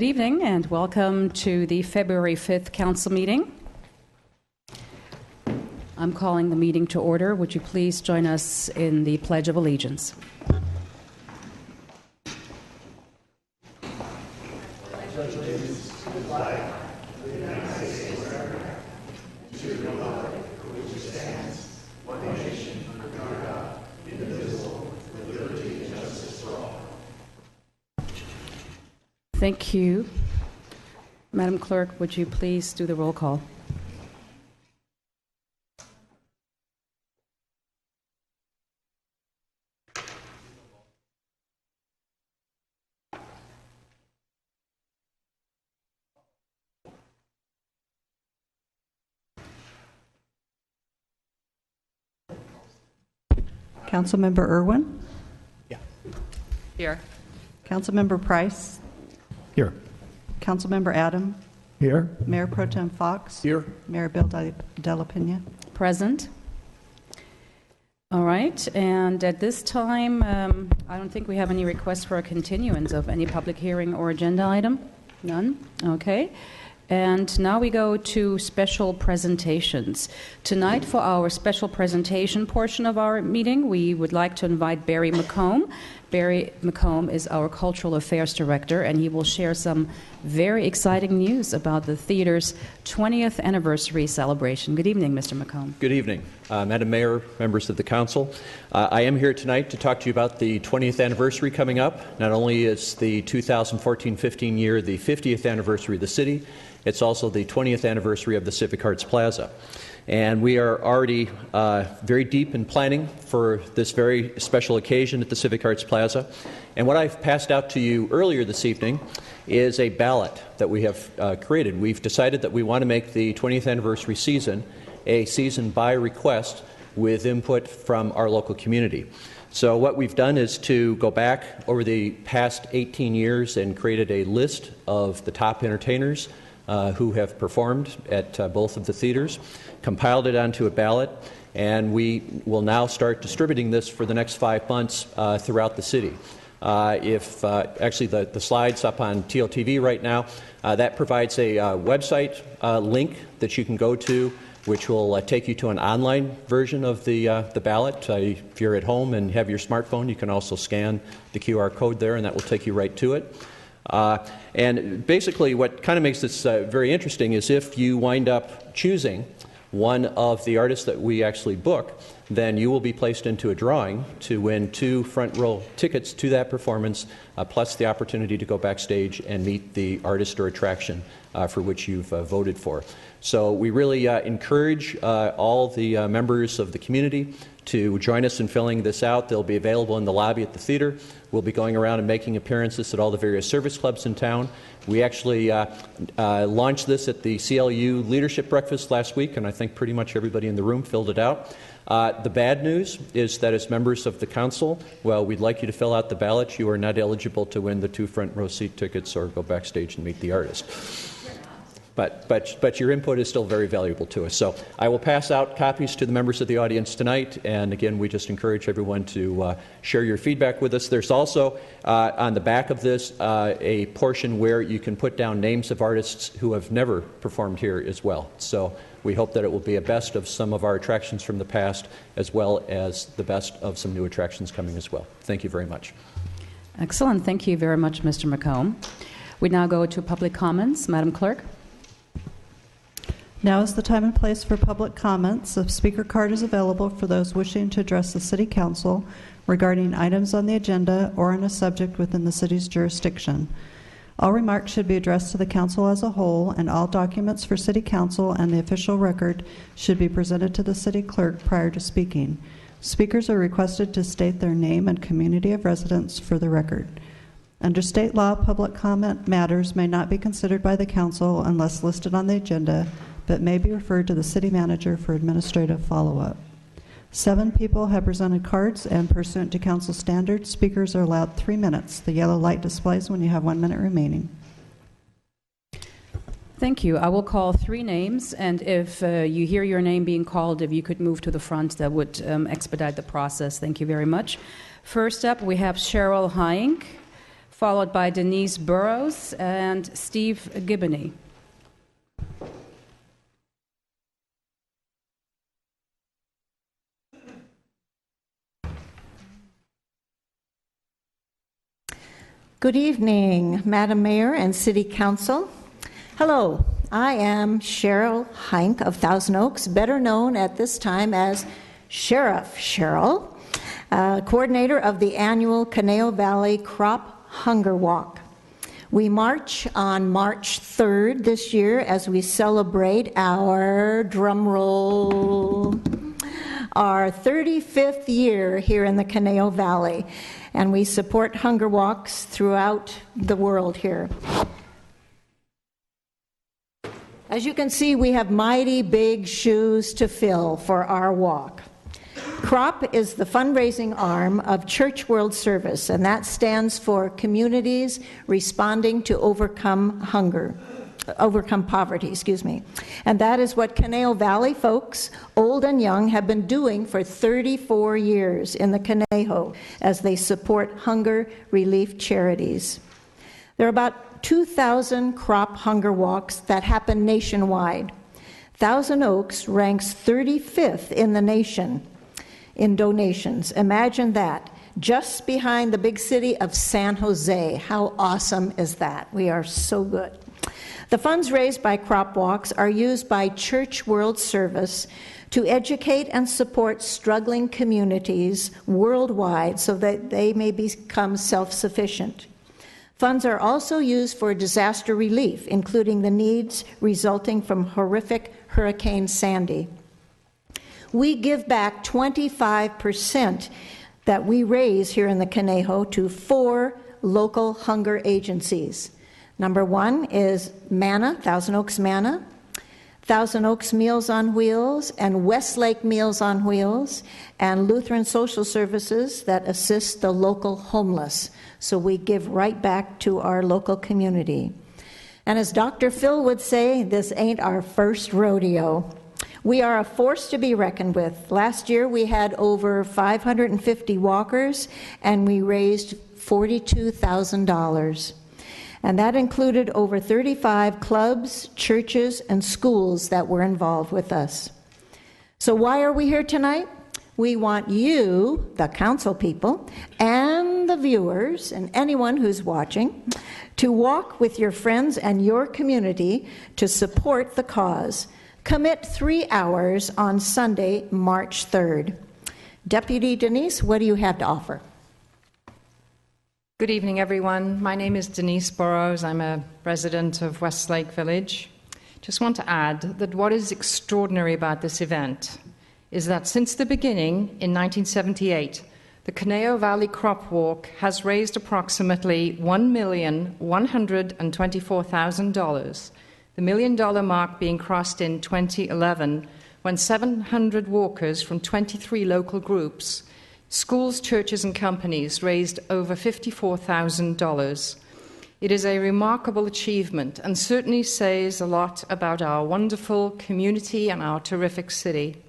Good evening and welcome to the February 5th Council meeting. I'm calling the meeting to order. Would you please join us in the Pledge of Allegiance? Thank you. Madam Clerk, would you please do the roll call? Councilmember Irwin? Yeah. Here. Councilmember Price? Here. Councilmember Adam? Here. Mayor Pro Tem Fox? Here. Mayor Bill Della Pena? Present. All right, and at this time, I don't think we have any requests for a continuance of any public hearing or agenda item. None? Okay. And now we go to special presentations. Tonight, for our special presentation portion of our meeting, we would like to invite Barry McComb. Barry McComb is our Cultural Affairs Director, and he will share some very exciting news about the theater's 20th anniversary celebration. Good evening, Mr. McComb. Good evening, Madam Mayor, members of the Council. I am here tonight to talk to you about the 20th anniversary coming up. Not only is the 2014-15 year the 50th anniversary of the city, it's also the 20th anniversary of the Civic Arts Plaza. And we are already very deep in planning for this very special occasion at the Civic Arts Plaza. And what I've passed out to you earlier this evening is a ballot that we have created. We've decided that we want to make the 20th anniversary season a season by request with input from our local community. So what we've done is to go back over the past 18 years and created a list of the top entertainers who have performed at both of the theaters, compiled it onto a ballot, and we will now start distributing this for the next 5 months throughout the city. Actually the slides up on TLTV right now, that provides a website link that you can go to, which will take you to an online version of the ballot. If you're at home and have your smartphone, you can also scan the QR code there, and that will take you right to it. And basically what kind of makes this very interesting is if you wind up choosing one of the artists that we actually book, then you will be placed into a drawing to win 2 front row tickets to that performance, plus the opportunity to go backstage and meet the artist or attraction for which you've voted for. So we really encourage all the members of the community to join us in filling this out. They'll be available in the lobby at the theater. We'll be going around and making appearances at all the various service clubs in town. We actually launched this at the CLU Leadership Breakfast last week, and I think pretty much everybody in the room filled it out. The bad news is that as members of the council, well, we'd like you to fill out the ballot. You are not eligible to win the 2 front row seat tickets or go backstage and meet the artist. But your input is still very valuable to us. So I will pass out copies to the members of the audience tonight. And again, we just encourage everyone to share your feedback with us. There's also on the back of this a portion where you can put down names of artists who have never performed here as well. So we hope that it will be a best of some of our attractions from the past, as well as the best of some new attractions coming as well. Thank you very much. Excellent. Thank you very much, Mr. McComb. We now go to public comments. Madam Clerk. Now is the time and place for public comments. A speaker card is available for those wishing to address the City Council regarding items on the agenda or on a subject within the city's jurisdiction. All remarks should be addressed to the Council as a whole, and all documents for City Council and the official record should be presented to the City Clerk prior to speaking. Speakers are requested to state their name and community of residence for the record. Under state law, public comment matters may not be considered by the Council unless listed on the agenda, but may be referred to the City Manager for administrative follow-up. 7 people have presented cards, and pursuant to Council standards, speakers are allowed 3 minutes. The yellow light displays when you have 1 minute remaining. Thank you. I will call 3 names, and if you hear your name being called, if you could move to the front, that would expedite the process. Thank you very much. First up, we have Cheryl Hink, followed by Denise Burrows and Steve Gibney. Good evening, Madam Mayor and City Council. Hello, I am Cheryl Hink of Thousand Oaks, better known at this time as Sheriff Cheryl, coordinator of the annual Conejo Valley Crop Hunger Walk. We march on March 3rd this year as we celebrate our, drum roll, our 35th year here in the Conejo Valley. And we support hunger walks throughout the world here. As you can see, we have mighty big shoes to fill for our walk. CROP is the fundraising arm of Church World Service, and that stands for Communities Responding to Overcome Poverty, And that is what Conejo Valley folks, old and young, have been doing for 34 years in the Conejo as they support hunger relief charities. There are about 2,000 crop hunger walks that happen nationwide. Thousand Oaks ranks 35th in the nation in donations. Imagine that. Just behind the big city of San Jose. How awesome is that? We are so good. The funds raised by crop walks are used by Church World Service to educate and support struggling communities worldwide so that they may become self-sufficient. Funds are also used for disaster relief, including the needs resulting from horrific Hurricane Sandy. We give back 25% that we raise here in the Conejo to 4 local hunger agencies. Number 1 is MANA, Thousand Oaks MANA, Thousand Oaks Meals on Wheels, and Westlake Meals on Wheels, and Lutheran Social Services that assist the local homeless. So we give right back to our local community. And as Dr. Phil would say, this ain't our first rodeo. We are a force to be reckoned with. Last year we had over 550 walkers, and we raised $42,000. And that included over 35 clubs, churches, and schools that were involved with us. So why are we here tonight? We want you, the council people, and the viewers, and anyone who's watching, to walk with your friends and your community to support the cause. Commit 3 hours on Sunday, March 3rd. Deputy Denise, what do you have to offer? Good evening, everyone. My name is Denise Burrows. I'm a resident of Westlake Village. Just want to add that what is extraordinary about this event is that since the beginning in 1978, the Conejo Valley Crop Walk has raised approximately $1,124,000, the $1 million mark being crossed in 2011 when 700 walkers from 23 local groups, schools, churches, and companies raised over $54,000. It is a remarkable achievement and certainly says a lot about our wonderful community and our terrific city.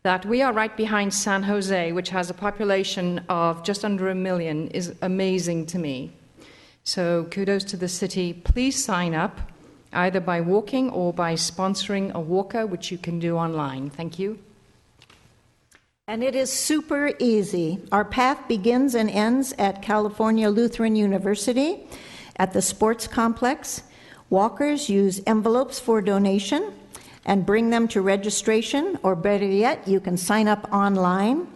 That we are right behind San Jose, which has a population of just under 1 million, is amazing to me. So kudos to the city. Please sign up, either by walking or by sponsoring a walker, which you can do online. Thank you. And it is super easy. Our path begins and ends at California Lutheran University at the sports complex. Walkers use envelopes for donation and bring them to registration, or better yet, you can sign up online.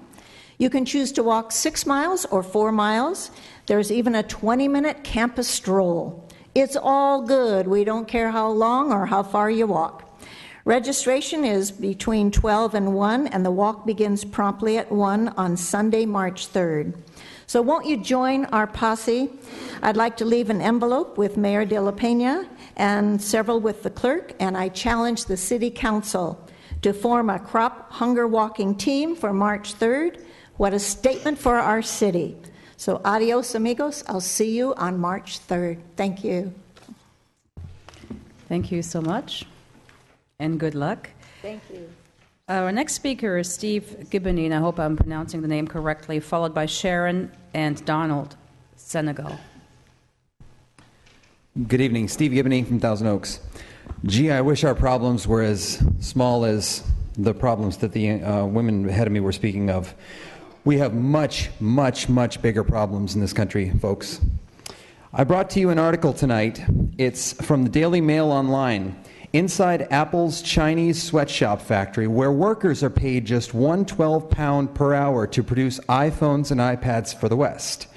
You can choose to walk 6 miles or 4 miles. There's even a 20-minute campus stroll. It's all good. We don't care how long or how far you walk. Registration is between 12 and 1, and the walk begins promptly at 1 on Sunday, March 3rd. So won't you join our posse? I'd like to leave an envelope with Mayor de la Peña and several with the clerk, and I challenge the City Council to form a crop hunger walking team for March 3rd. What a statement for our city. So adios, amigos. I'll see you on March 3rd. Thank you. Thank you so much, and good luck. Thank you. Our next speaker is Steve Gibney, and I hope I'm pronouncing the name correctly, followed by Sharon and Donald Senegal. Good evening. Steve Gibney from Thousand Oaks. Gee, I wish our problems were as small as the problems that the women ahead of me were speaking of. We have much, much, much bigger problems in this country, folks. I brought to you an article tonight. It's from the Daily Mail Online. Inside Apple's Chinese sweatshop factory, where workers are paid just £112 per hour to produce iPhones and iPads for the West.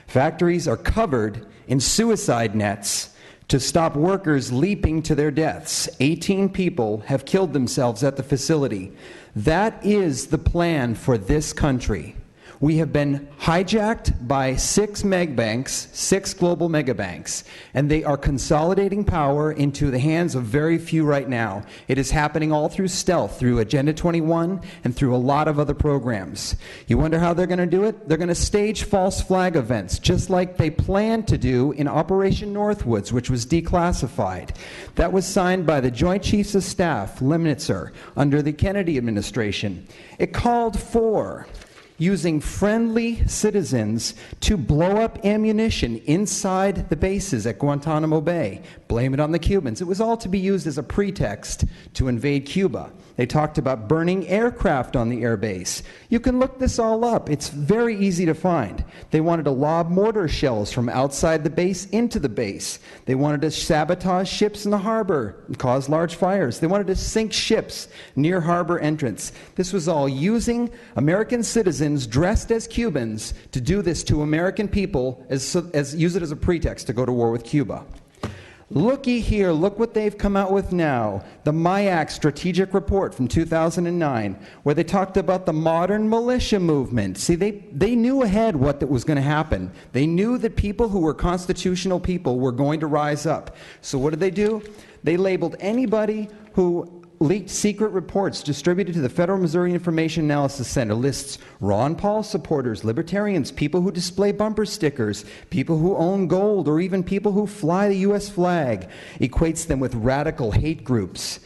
Factories are covered in suicide nets to stop workers leaping to their deaths. 18 people have killed themselves at the facility. That is the plan for this country. We have been hijacked by 6 megabanks, 6 global megabanks, and they are consolidating power into the hands of very few right now. It is happening all through stealth, through Agenda 21, and through a lot of other programs. You wonder how they're going to do it? They're going to stage false flag events, just like they planned to do in Operation Northwoods, which was declassified. That was signed by the Joint Chiefs of Staff, Lemnitzer, under the Kennedy administration. It called for using friendly citizens to blow up ammunition inside the bases at Guantanamo Bay. Blame it on the Cubans. It was all to be used as a pretext to invade Cuba. They talked about burning aircraft on the airbase. You can look this all up. It's very easy to find. They wanted to lob mortar shells from outside the base into the base. They wanted to sabotage ships in the harbor and cause large fires. They wanted to sink ships near harbor entrance. This was all using American citizens dressed as Cubans to do this to American people, as use it as a pretext to go to war with Cuba. Looky here, look what they've come out with now. The MIAC strategic report from 2009, where they talked about the modern militia movement. See, they knew ahead what was going to happen. They knew that people who were constitutional people were going to rise up. So what did they do? They labeled anybody who leaked secret reports distributed to the Federal Missouri Information Analysis Center, lists Ron Paul supporters, libertarians, people who display bumper stickers, people who own gold, or even people who fly the U.S. flag, equates them with radical hate groups.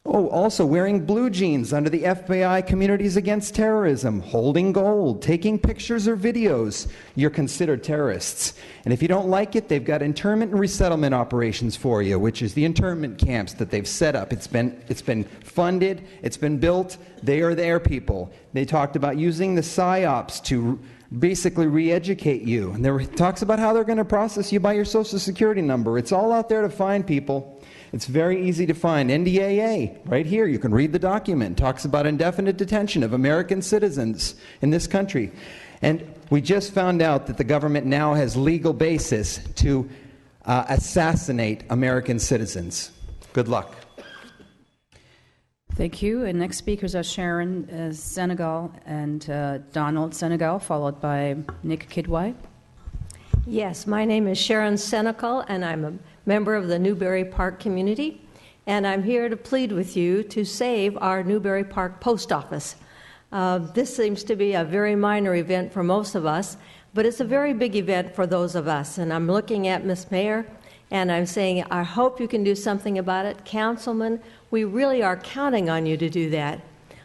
Oh, also wearing blue jeans under the FBI Communities Against Terrorism, holding gold, taking pictures or videos, you're considered terrorists. And if you don't like it, they've got internment and resettlement operations for you, which is the internment camps that they've set up. It's been funded, it's been built, they are their people. They talked about using the PSYOPs to basically re-educate you. And there talks about how they're going to process you by your Social Security number. It's all out there to find, people. It's very easy to find. NDAA, right here, you can read the document. Talks about indefinite detention of American citizens in this country. And we just found out that the government now has legal basis to assassinate American citizens. Good luck. Thank you. And next speakers are Sharon Senegal and Donald Senegal, followed by Nick Kidwai. Yes, my name is Sharon Senecal, and I'm a member of the Newbury Park community, and I'm here to plead with you to save our Newbury Park post office. This seems to be a very minor event for most of us, but it's a very big event for those of us. And I'm looking at Ms. Mayor, and I'm saying, I hope you can do something about it. Councilman, we really are counting on you to do that.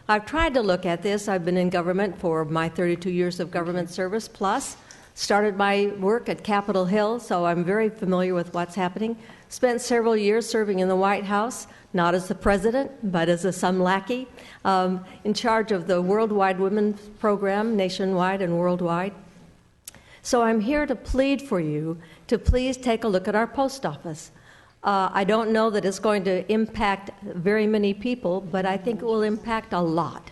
I've tried to look at this. I've been in government for my 32 years of government service plus. Started my work at Capitol Hill, so I'm very familiar with what's happening. Spent several years serving in the White House, not as the president, but as some lackey, in charge of the Worldwide Women's Program, nationwide and worldwide. So I'm here to plead for you to please take a look at our post office. I don't know that it's going to impact very many people, but I think it will impact a lot.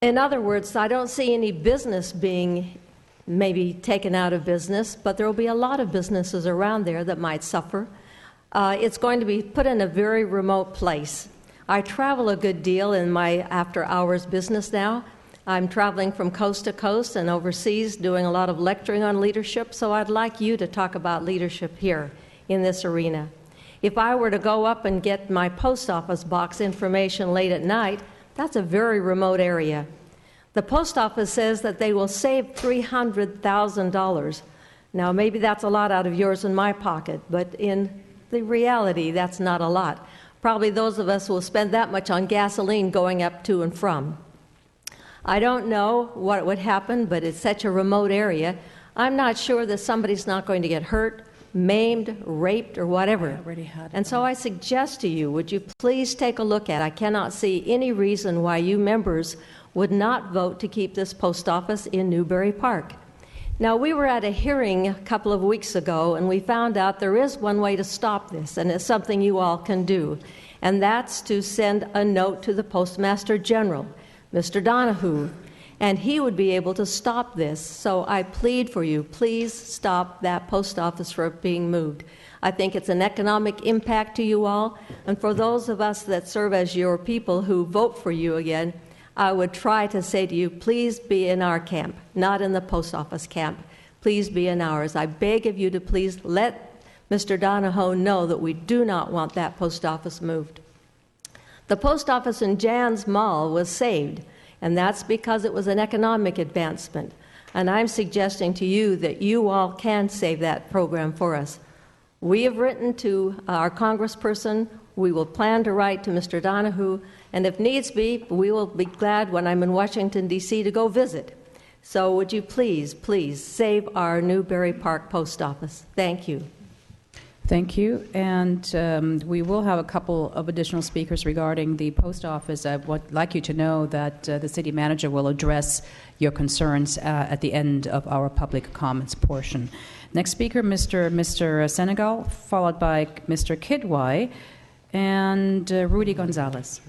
In other words, I don't see any business being maybe taken out of business, but there will be a lot of businesses around there that might suffer. It's going to be put in a very remote place. I travel a good deal in my after-hours business now. I'm traveling from coast to coast and overseas doing a lot of lecturing on leadership, so I'd like you to talk about leadership here in this arena. If I were to go up and get my post office box information late at night, that's a very remote area. The post office says that they will save $300,000. Now, maybe that's a lot out of yours and my pocket, but in the reality, that's not a lot. Probably those of us will spend that much on gasoline going up to and from. I don't know what would happen, but it's such a remote area. I'm not sure that somebody's not going to get hurt, maimed, raped, or whatever. I already had it. And so I suggest to you, would you please take a look at it? I cannot see any reason why you members would not vote to keep this post office in Newbury Park. Now, we were at a hearing a couple of weeks ago, and we found out there is one way to stop this, and it's something you all can do, and that's to send a note to the Postmaster General, Mr. Donahue, and he would be able to stop this. So I plead for you, please stop that post office from being moved. I think it's an economic impact to you all, and for those of us that serve as your people who vote for you again, I would try to say to you, please be in our camp, not in the post office camp. Please be in ours. I beg of you to please let Mr. Donahoe know that we do not want that post office moved. The post office in Jan's Mall was saved, and that's because it was an economic advancement. And I'm suggesting to you that you all can save that program for us. We have written to our congressperson. We will plan to write to Mr. Donahue, and if needs be, we will be glad when I'm in Washington, D.C. to go visit. So would you please, please save our Newbury Park post office? Thank you. Thank you. And we will have a couple of additional speakers regarding the post office. I would like you to know that the city manager will address your concerns at the end of our public comments portion. Next speaker, Mr. Senegal, followed by Mr. Kidwai and Rudy Gonzalez.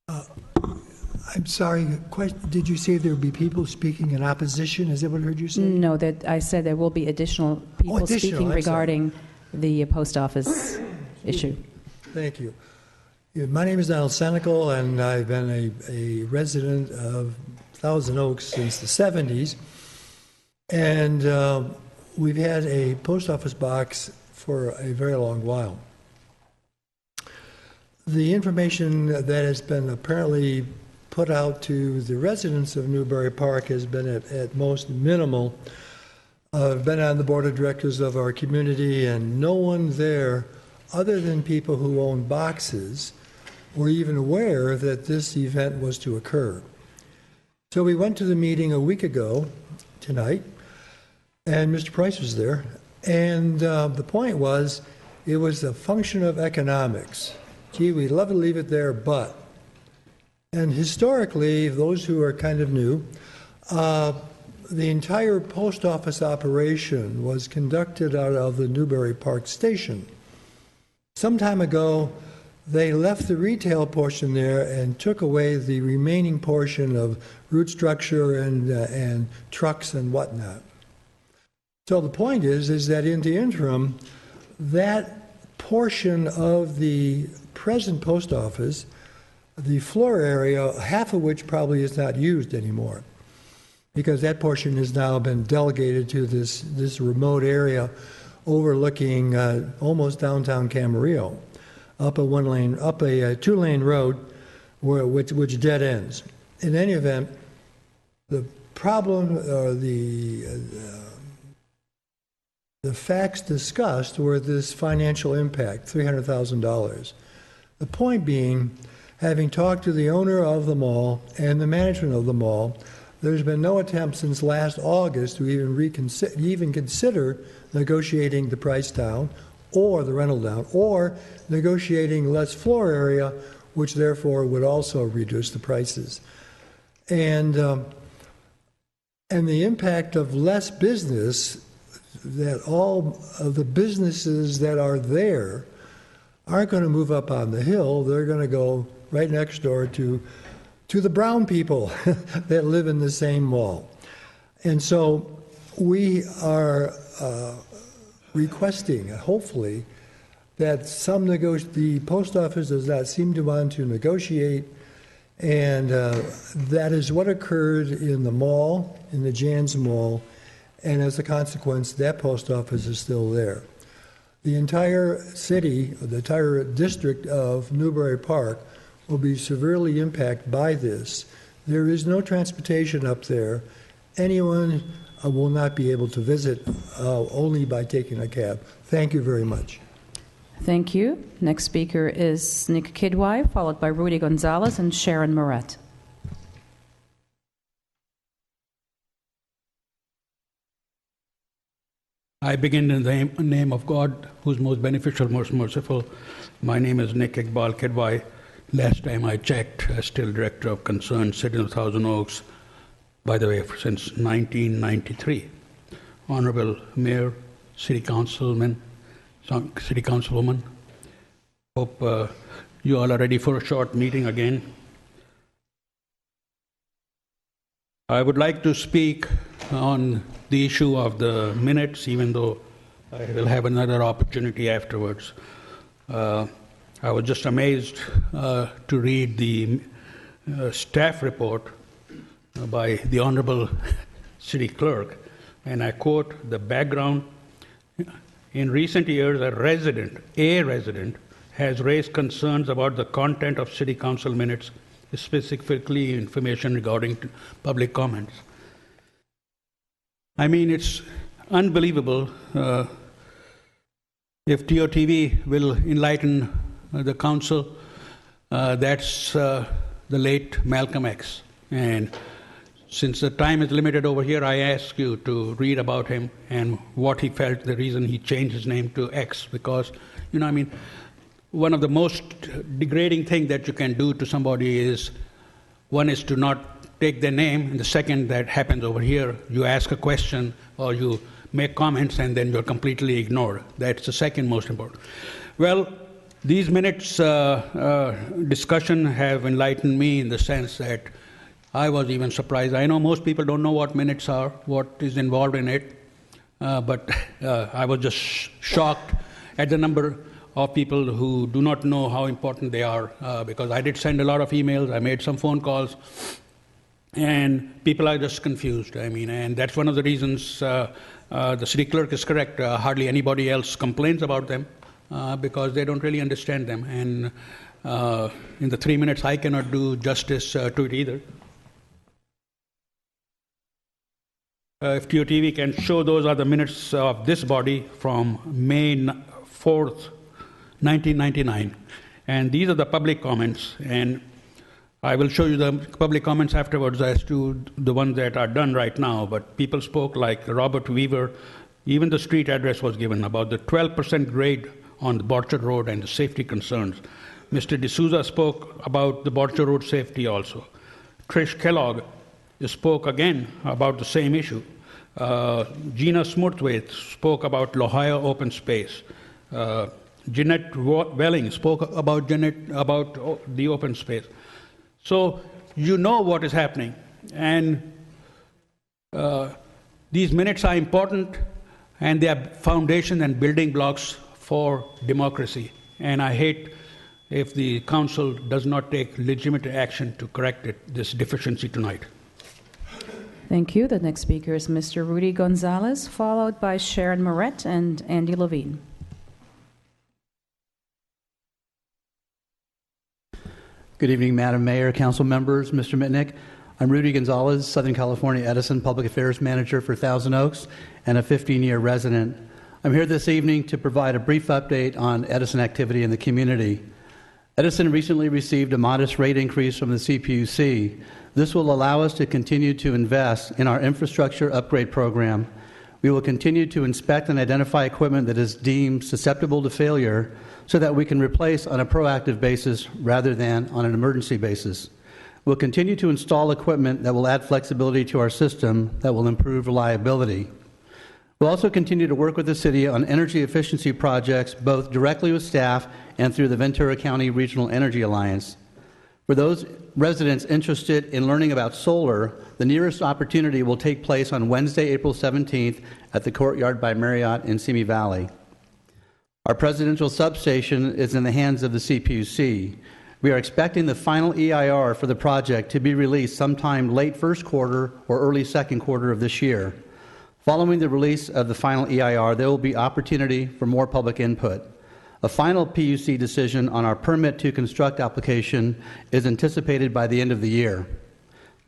I'm sorry, did you say there would be people speaking in opposition? Is that what I heard you say? No, that I said there will be additional people speaking regarding the post office issue. Thank you. My name is Donald Senecal, and I've been a resident of Thousand Oaks since the 70s. And we've had a post office box for a very long while. The information that has been apparently put out to the residents of Newbury Park has been at most minimal. I've been on the board of directors of our community, and no one there, other than people who own boxes, were even aware that this event was to occur. So we went to the meeting a week ago tonight, and Mr. Price was there, and the point was, it was a function of economics. Gee, we'd love to leave it there, but. And historically, those who are kind of new, the entire post office operation was conducted out of the Newbury Park station. Some time ago, they left the retail portion there and took away the remaining portion of root structure and trucks and whatnot. So the point is that in the interim, that portion of the present post office, the floor area, half of which probably is not used anymore, because that portion has now been delegated to this remote area overlooking almost downtown Camarillo, up a two-lane road which dead ends. In any event, the problem, the facts discussed were this financial impact, $300,000. The point being, having talked to the owner of the mall and the management of the mall, there's been no attempt since last August to even consider negotiating the price down or the rental down, or negotiating less floor area, which therefore would also reduce the prices. And the impact of less business, that all of the businesses that are there aren't going to move up on the hill. They're going to go right next door to the brown people that live in the same mall. And so we are requesting, hopefully, that the post office does not seem to want to negotiate, and that is what occurred in the mall, in the Jan's Mall, and as a consequence, that post office is still there. The entire city, the entire district of Newbury Park will be severely impacted by this. There is no transportation up there. Anyone will not be able to visit only by taking a cab. Thank you very much. Thank you. Next speaker is Nick Kidwai, followed by Rudy Gonzalez and Sharon Moret. I begin in the name of God, who's most beneficial, most merciful. My name is Nick Iqbal Kedwai. Last time I checked, still Director of Concerned City of Thousand Oaks, by the way, since 1993. Honorable Mayor, City Councilman, City Councilwoman, hope you all are ready for a short meeting again. I would like to speak on the issue of the minutes, even though I will have another opportunity afterwards. I was just amazed to read the staff report by the Honorable City Clerk, and I quote the background. In recent years, a resident has raised concerns about the content of City Council minutes, specifically information regarding public comments. I mean, it's unbelievable. If TOTV will enlighten the council, that's the late Malcolm X. And since the time is limited over here, I ask you to read about him and what he felt, the reason he changed his name to X. Because, one of the most degrading things that you can do to somebody is, one is to not take their name, and the second that happens over here, you ask a question or you make comments and then you're completely ignored. That's the second most important. Well, these minutes discussion have enlightened me in the sense that I was even surprised. I know most people don't know what minutes are, what is involved in it, but I was just shocked at the number of people who do not know how important they are, because I did send a lot of emails, I made some phone calls, and people are just confused. And that's one of the reasons the city clerk is correct. Hardly anybody else complains about them because they don't really understand them. And in the 3 minutes, I cannot do justice to it either. If TOTV can show, those are the minutes of this body from May 4th, 1999. And these are the public comments. And I will show you the public comments afterwards as to the ones that are done right now. But people spoke like Robert Weaver. Even the street address was given about the 12% grade on the Borchard Road and the safety concerns. Mr. D'Souza spoke about the Borchard Road safety also. Trish Kellogg spoke again about the same issue. Gina Smurthwaite spoke about Lohio open space. Jeanette Welling spoke about the open space. So you know what is happening. And these minutes are important, and they are foundation and building blocks for democracy. And I hate if the council does not take legitimate action to correct this deficiency tonight. Thank you. The next speaker is Mr. Rudy Gonzalez, followed by Sharon Moret and Andy Levine. Good evening, Madam Mayor, council members, Mr. Mitnick. I'm Rudy Gonzalez, Southern California Edison Public Affairs Manager for Thousand Oaks and a 15-year resident. I'm here this evening to provide a brief update on Edison activity in the community. Edison recently received a modest rate increase from the CPUC. This will allow us to continue to invest in our infrastructure upgrade program. We will continue to inspect and identify equipment that is deemed susceptible to failure so that we can replace on a proactive basis rather than on an emergency basis. We'll continue to install equipment that will add flexibility to our system that will improve reliability. We'll also continue to work with the city on energy efficiency projects, both directly with staff and through the Ventura County Regional Energy Alliance. For those residents interested in learning about solar, the nearest opportunity will take place on Wednesday, April 17th at the Courtyard by Marriott in Simi Valley. Our presidential substation is in the hands of the CPUC. We are expecting the final EIR for the project to be released sometime late first quarter or early second quarter of this year. Following the release of the final EIR, there will be opportunity for more public input. A final PUC decision on our permit to construct application is anticipated by the end of the year.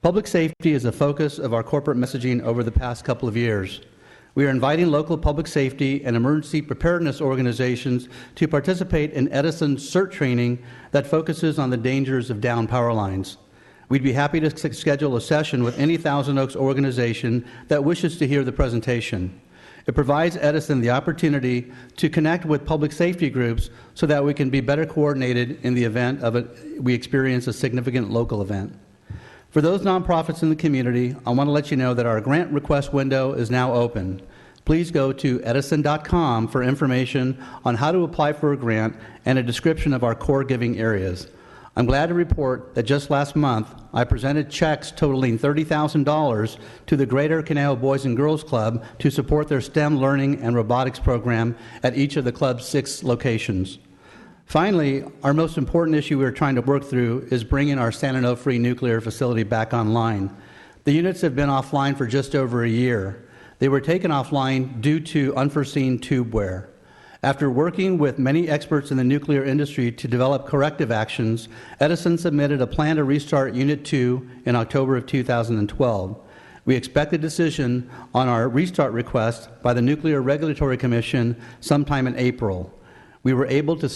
Public safety is a focus of our corporate messaging over the past couple of years. We are inviting local public safety and emergency preparedness organizations to participate in Edison's CERT training that focuses on the dangers of downed power lines. We'd be happy to schedule a session with any Thousand Oaks organization that wishes to hear the presentation. It provides Edison the opportunity to connect with public safety groups so that we can be better coordinated in the event we experience a significant local event. For those nonprofits in the community, I want to let you know that our grant request window is now open. Please go to edison.com for information on how to apply for a grant and a description of our core giving areas. I'm glad to report that just last month, I presented checks totaling $30,000 to the Greater Conejo Boys and Girls Club to support their STEM learning and robotics program at each of the club's 6 locations. Finally, our most important issue we're trying to work through is bringing our San Onofre nuclear facility back online. The units have been offline for just over a year. They were taken offline due to unforeseen tube wear. After working with many experts in the nuclear industry to develop corrective actions, Edison submitted a plan to restart Unit 2 in October of 2012. We expect a decision on our restart request by the Nuclear Regulatory Commission sometime in April. We were able to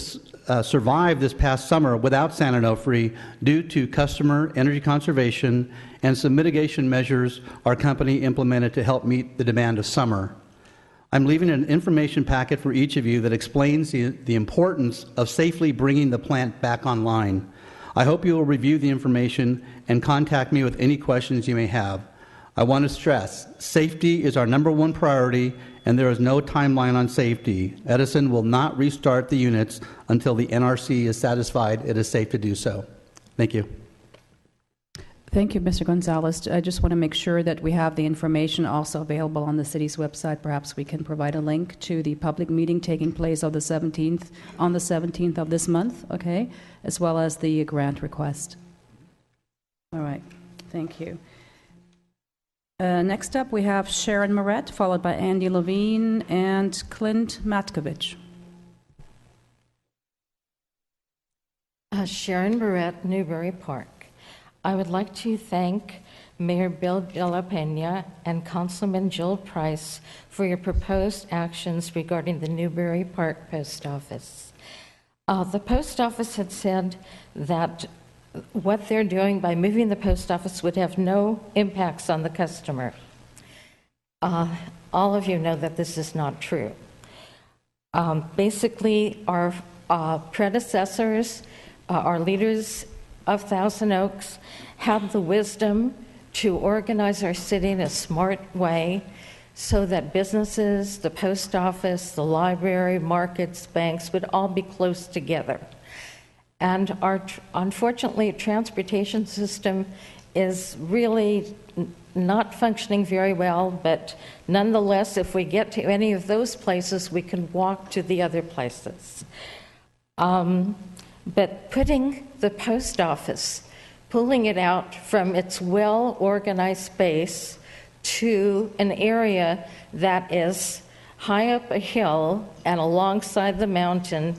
survive this past summer without San Onofre due to customer energy conservation and some mitigation measures our company implemented to help meet the demand of summer. I'm leaving an information packet for each of you that explains the importance of safely bringing the plant back online. I hope you will review the information and contact me with any questions you may have. I want to stress, safety is our #1 priority, and there is no timeline on safety. Edison will not restart the units until the NRC is satisfied it is safe to do so. Thank you. Thank you, Mr. Gonzalez. I just want to make sure that we have the information also available on the city's website. Perhaps we can provide a link to the public meeting taking place on the 17th of this month, okay, as well as the grant request. All right, thank you. Next up, we have Sharon Moret, followed by Andy Levine and Clint Matkovich. Sharon Moret, Newbury Park. I would like to thank Mayor Bill de la Pena and Councilman Jill Price for your proposed actions regarding the Newbury Park Post Office. The post office had said that what they're doing by moving the post office would have no impacts on the customer. All of you know that this is not true. Basically, our predecessors, our leaders of Thousand Oaks, had the wisdom to organize our city in a smart way so that businesses, the post office, the library, markets, banks would all be close together. And our, unfortunately, transportation system is really not functioning very well, but nonetheless, if we get to any of those places, we can walk to the other places. But putting the post office, pulling it out from its well-organized space to an area that is high up a hill and alongside the mountain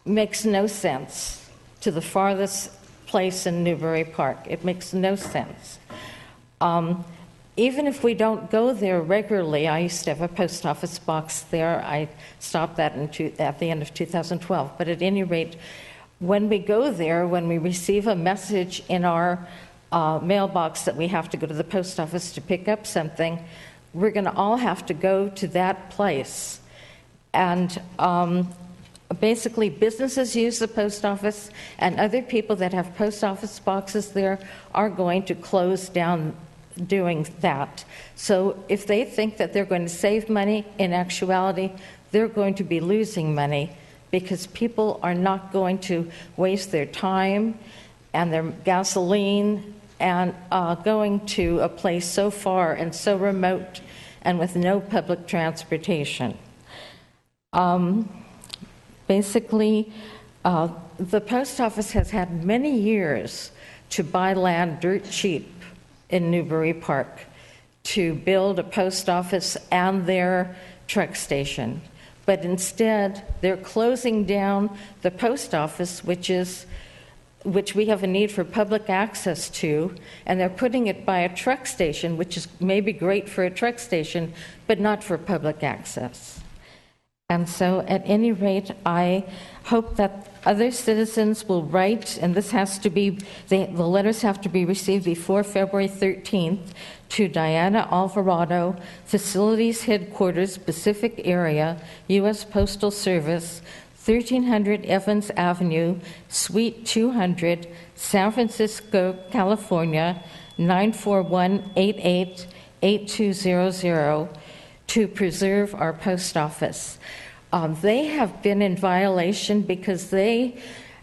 makes no sense to the farthest place in Newbury Park. It makes no sense. Even if we don't go there regularly, I used to have a post office box there. I stopped that at the end of 2012. But at any rate, when we go there, when we receive a message in our mailbox that we have to go to the post office to pick up something, we're going to all have to go to that place. And basically, businesses use the post office, and other people that have post office boxes there are going to close down doing that. So if they think that they're going to save money, in actuality, they're going to be losing money, because people are not going to waste their time and their gasoline and going to a place so far and so remote and with no public transportation. Basically, the post office has had many years to buy land dirt cheap in Newbury Park to build a post office and their truck station. But instead, they're closing down the post office, which we have a need for public access to, and they're putting it by a truck station, which is maybe great for a truck station, but not for public access. And so, at any rate, I hope that other citizens will write, and this has to be, the letters have to be received before February 13th to Diana Alvarado, Facilities Headquarters, Pacific Area, U.S. Postal Service, 1300 Evans Avenue, Suite 200, San Francisco, California, 94188, 8200, to preserve our post office. They have been in violation because they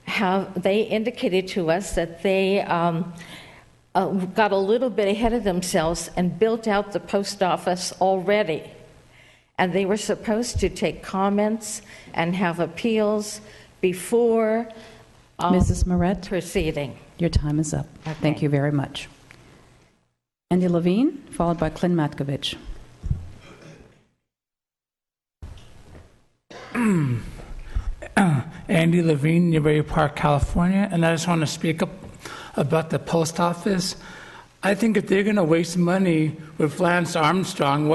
indicated to us that they got a little bit ahead of themselves and built out the post office already. And they were supposed to take comments and have appeals before Mrs. Moret, proceeding. your time is up. Okay. Thank you very much. Andy Levine, followed by Clint Matkovich. Andy Levine, Newbury Park, California, and I just want to speak up about the post office. I think if they're going to waste money with Lance Armstrong,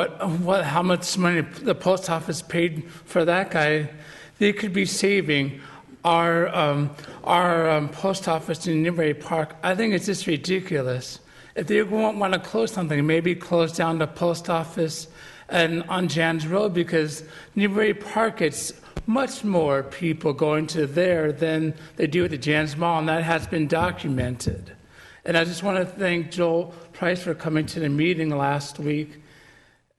how much money the post office paid for that guy, they could be saving our post office in Newbury Park. I think it's just ridiculous. If they want to close something, maybe close down the post office and on Jan's Road, because Newbury Park gets much more people going to there than they do at the Jan's Mall, and that has been documented. And I just want to thank Joel Price for coming to the meeting last week.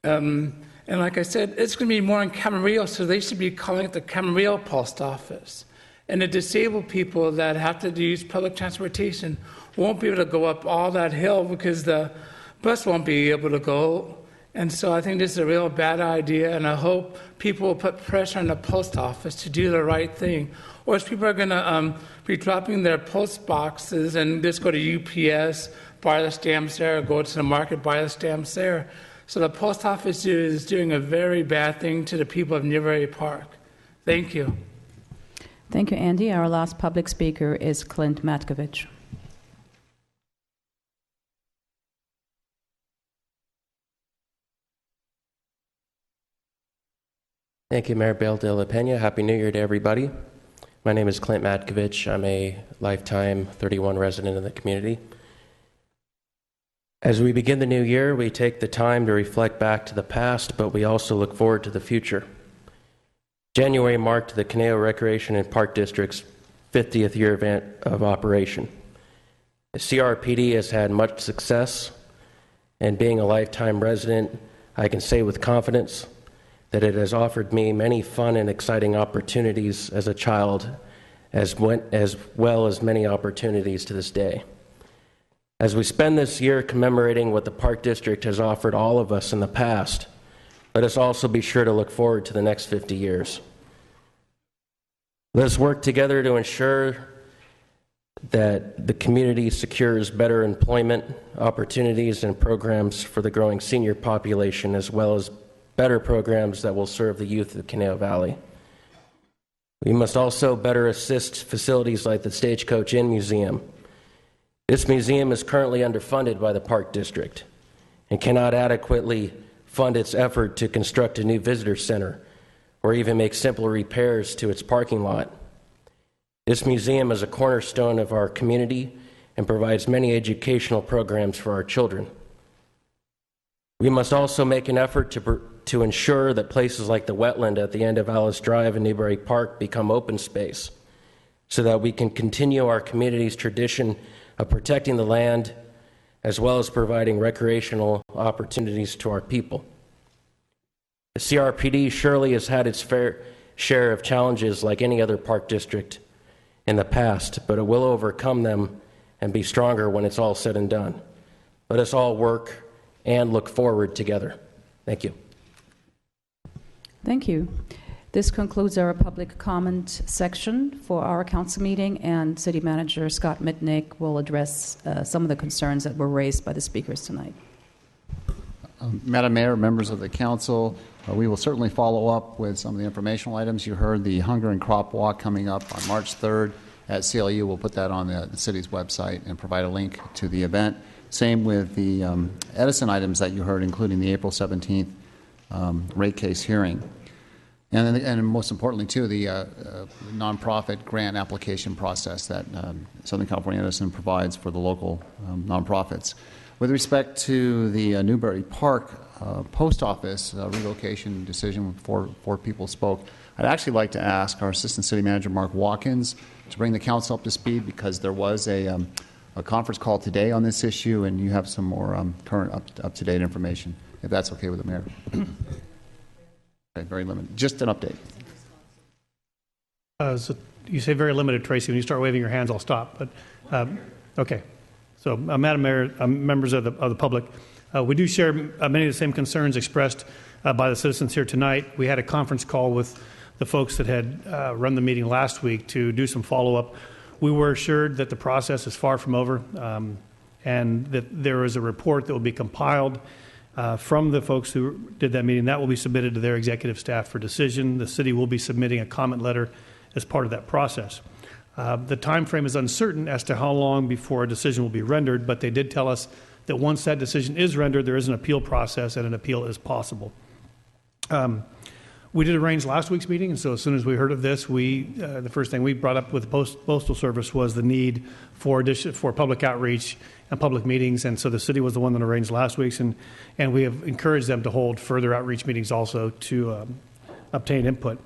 And like I said, it's going to be more in Camarillo, so they should be calling it the Camarillo Post Office. And the disabled people that have to use public transportation won't be able to go up all that hill because the bus won't be able to go. And so I think this is a real bad idea, and I hope people will put pressure on the post office to do the right thing. Or if people are going to be dropping their post boxes and just go to UPS, buy the stamps there, or go to the market, buy the stamps there. So the post office is doing a very bad thing to the people of Newbury Park. Thank you. Thank you, Andy. Our last public speaker is Clint Matkovich. Thank you, Mayor Bale de la Pena. Happy New Year to everybody. My name is Clint Matkovich. I'm a lifetime 31 resident of the community. As we begin the new year, we take the time to reflect back to the past, but we also look forward to the future. January marked the Conejo Recreation and Park District's 50th year event of operation. The CRPD has had much success, and being a lifetime resident, I can say with confidence that it has offered me many fun and exciting opportunities as a child, as well as many opportunities to this day. As we spend this year commemorating what the Park District has offered all of us in the past, let us also be sure to look forward to the next 50 years. Let us work together to ensure that the community secures better employment opportunities and programs for the growing senior population, as well as better programs that will serve the youth of the Conejo Valley. We must also better assist facilities like the Stagecoach Inn Museum. This museum is currently underfunded by the Park District and cannot adequately fund its effort to construct a new visitor center or even make simple repairs to its parking lot. This museum is a cornerstone of our community and provides many educational programs for our children. We must also make an effort to ensure that places like the wetland at the end of Alice Drive and Newbury Park become open space so that we can continue our community's tradition of protecting the land as well as providing recreational opportunities to our people. The CRPD surely has had its fair share of challenges like any other park district in the past, but it will overcome them and be stronger when it's all said and done. Let us all work and look forward together. Thank you. Thank you. This concludes our public comment section for our council meeting, and City Manager Scott Mitnick will address some of the concerns that were raised by the speakers tonight. Madam Mayor, members of the council, we will certainly follow up with some of the informational items. You heard the Hunger and Crop Walk coming up on March 3rd at CLU. We'll put that on the city's website and provide a link to the event. Same with the Edison items that you heard, including the April 17th rate case hearing. And most importantly, too, the nonprofit grant application process that Southern California Edison provides for the local nonprofits. With respect to the Newbury Park post office relocation decision, four people spoke, I'd actually like to ask our Assistant City Manager, Mark Watkins, to bring the council up to speed, because there was a conference call today on this issue, and you have some more current up-to-date information, if that's okay with the mayor. Okay, very limited. Just an update. So you say very limited, Tracy. When you start waving your hands, I'll stop. But okay. So, Madam Mayor, members of the public, we do share many of the same concerns expressed by the citizens here tonight. We had a conference call with the folks that had run the meeting last week to do some follow-up. We were assured that the process is far from over, and that there is a report that will be compiled from the folks who did that meeting. That will be submitted to their executive staff for decision. The city will be submitting a comment letter as part of that process. The time frame is uncertain as to how long before a decision will be rendered, but they did tell us that once that decision is rendered, there is an appeal process and an appeal is possible. We did arrange last week's meeting, and so as soon as we heard of this, the first thing we brought up with the Postal Service was the need for public outreach and public meetings, and so the city was the one that arranged last week's, and we have encouraged them to hold further outreach meetings also to obtain input.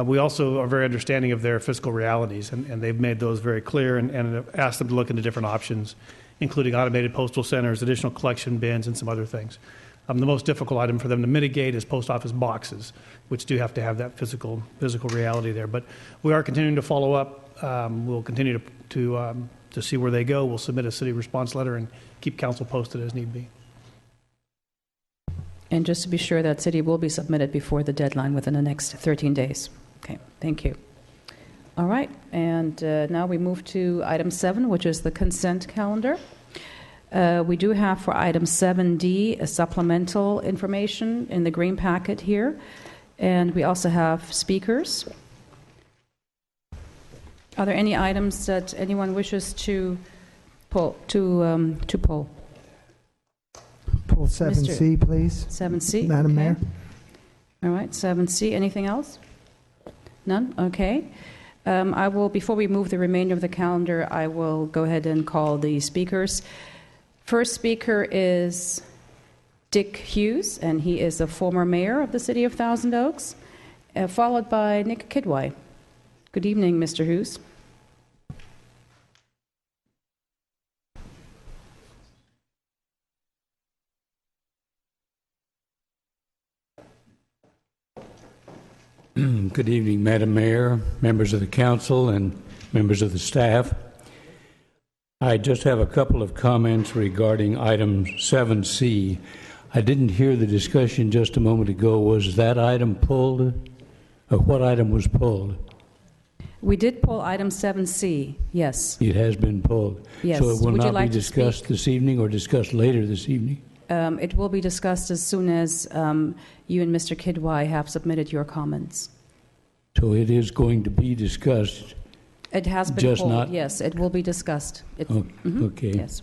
We also are very understanding of their fiscal realities, and they've made those very clear, and asked them to look into different options, including automated postal centers, additional collection bins, and some other things. The most difficult item for them to mitigate is post office boxes, which do have to have that physical reality there. But we are continuing to follow up. We'll continue to see where they go. We'll submit a city response letter and keep council posted as need be. And just to be sure, that city will be submitted before the deadline within the next 13 days. Okay, thank you. All right, and now we move to item 7, which is the consent calendar. We do have for item 7D a supplemental information in the green packet here, and we also have speakers. Are there any items that anyone wishes to pull? Pull 7C, please. 7C, Madam okay. Mayor. All right, 7C. Anything else? None? Okay. I will, before we move the remainder of the calendar, I will go ahead and call the speakers. First speaker is Dick Hughes, and he is the former mayor of the city of Thousand Oaks, followed by Nick Kidwai. Good evening, Mr. Hughes. Good evening, Madam Mayor, members of the council, and members of the staff. I just have a couple of comments regarding item 7C. I didn't hear the discussion just a moment ago. Was that item pulled? Or what item was pulled? We did pull item 7C, yes. It has been pulled. Yes. So it will Would you not like be to discussed speak? this evening or discussed later this evening? It will be discussed as soon as you and Mr. Kidwai have submitted your comments. So it is going to be discussed. It has been Just pulled, not- yes. It will be discussed. Okay. Yes.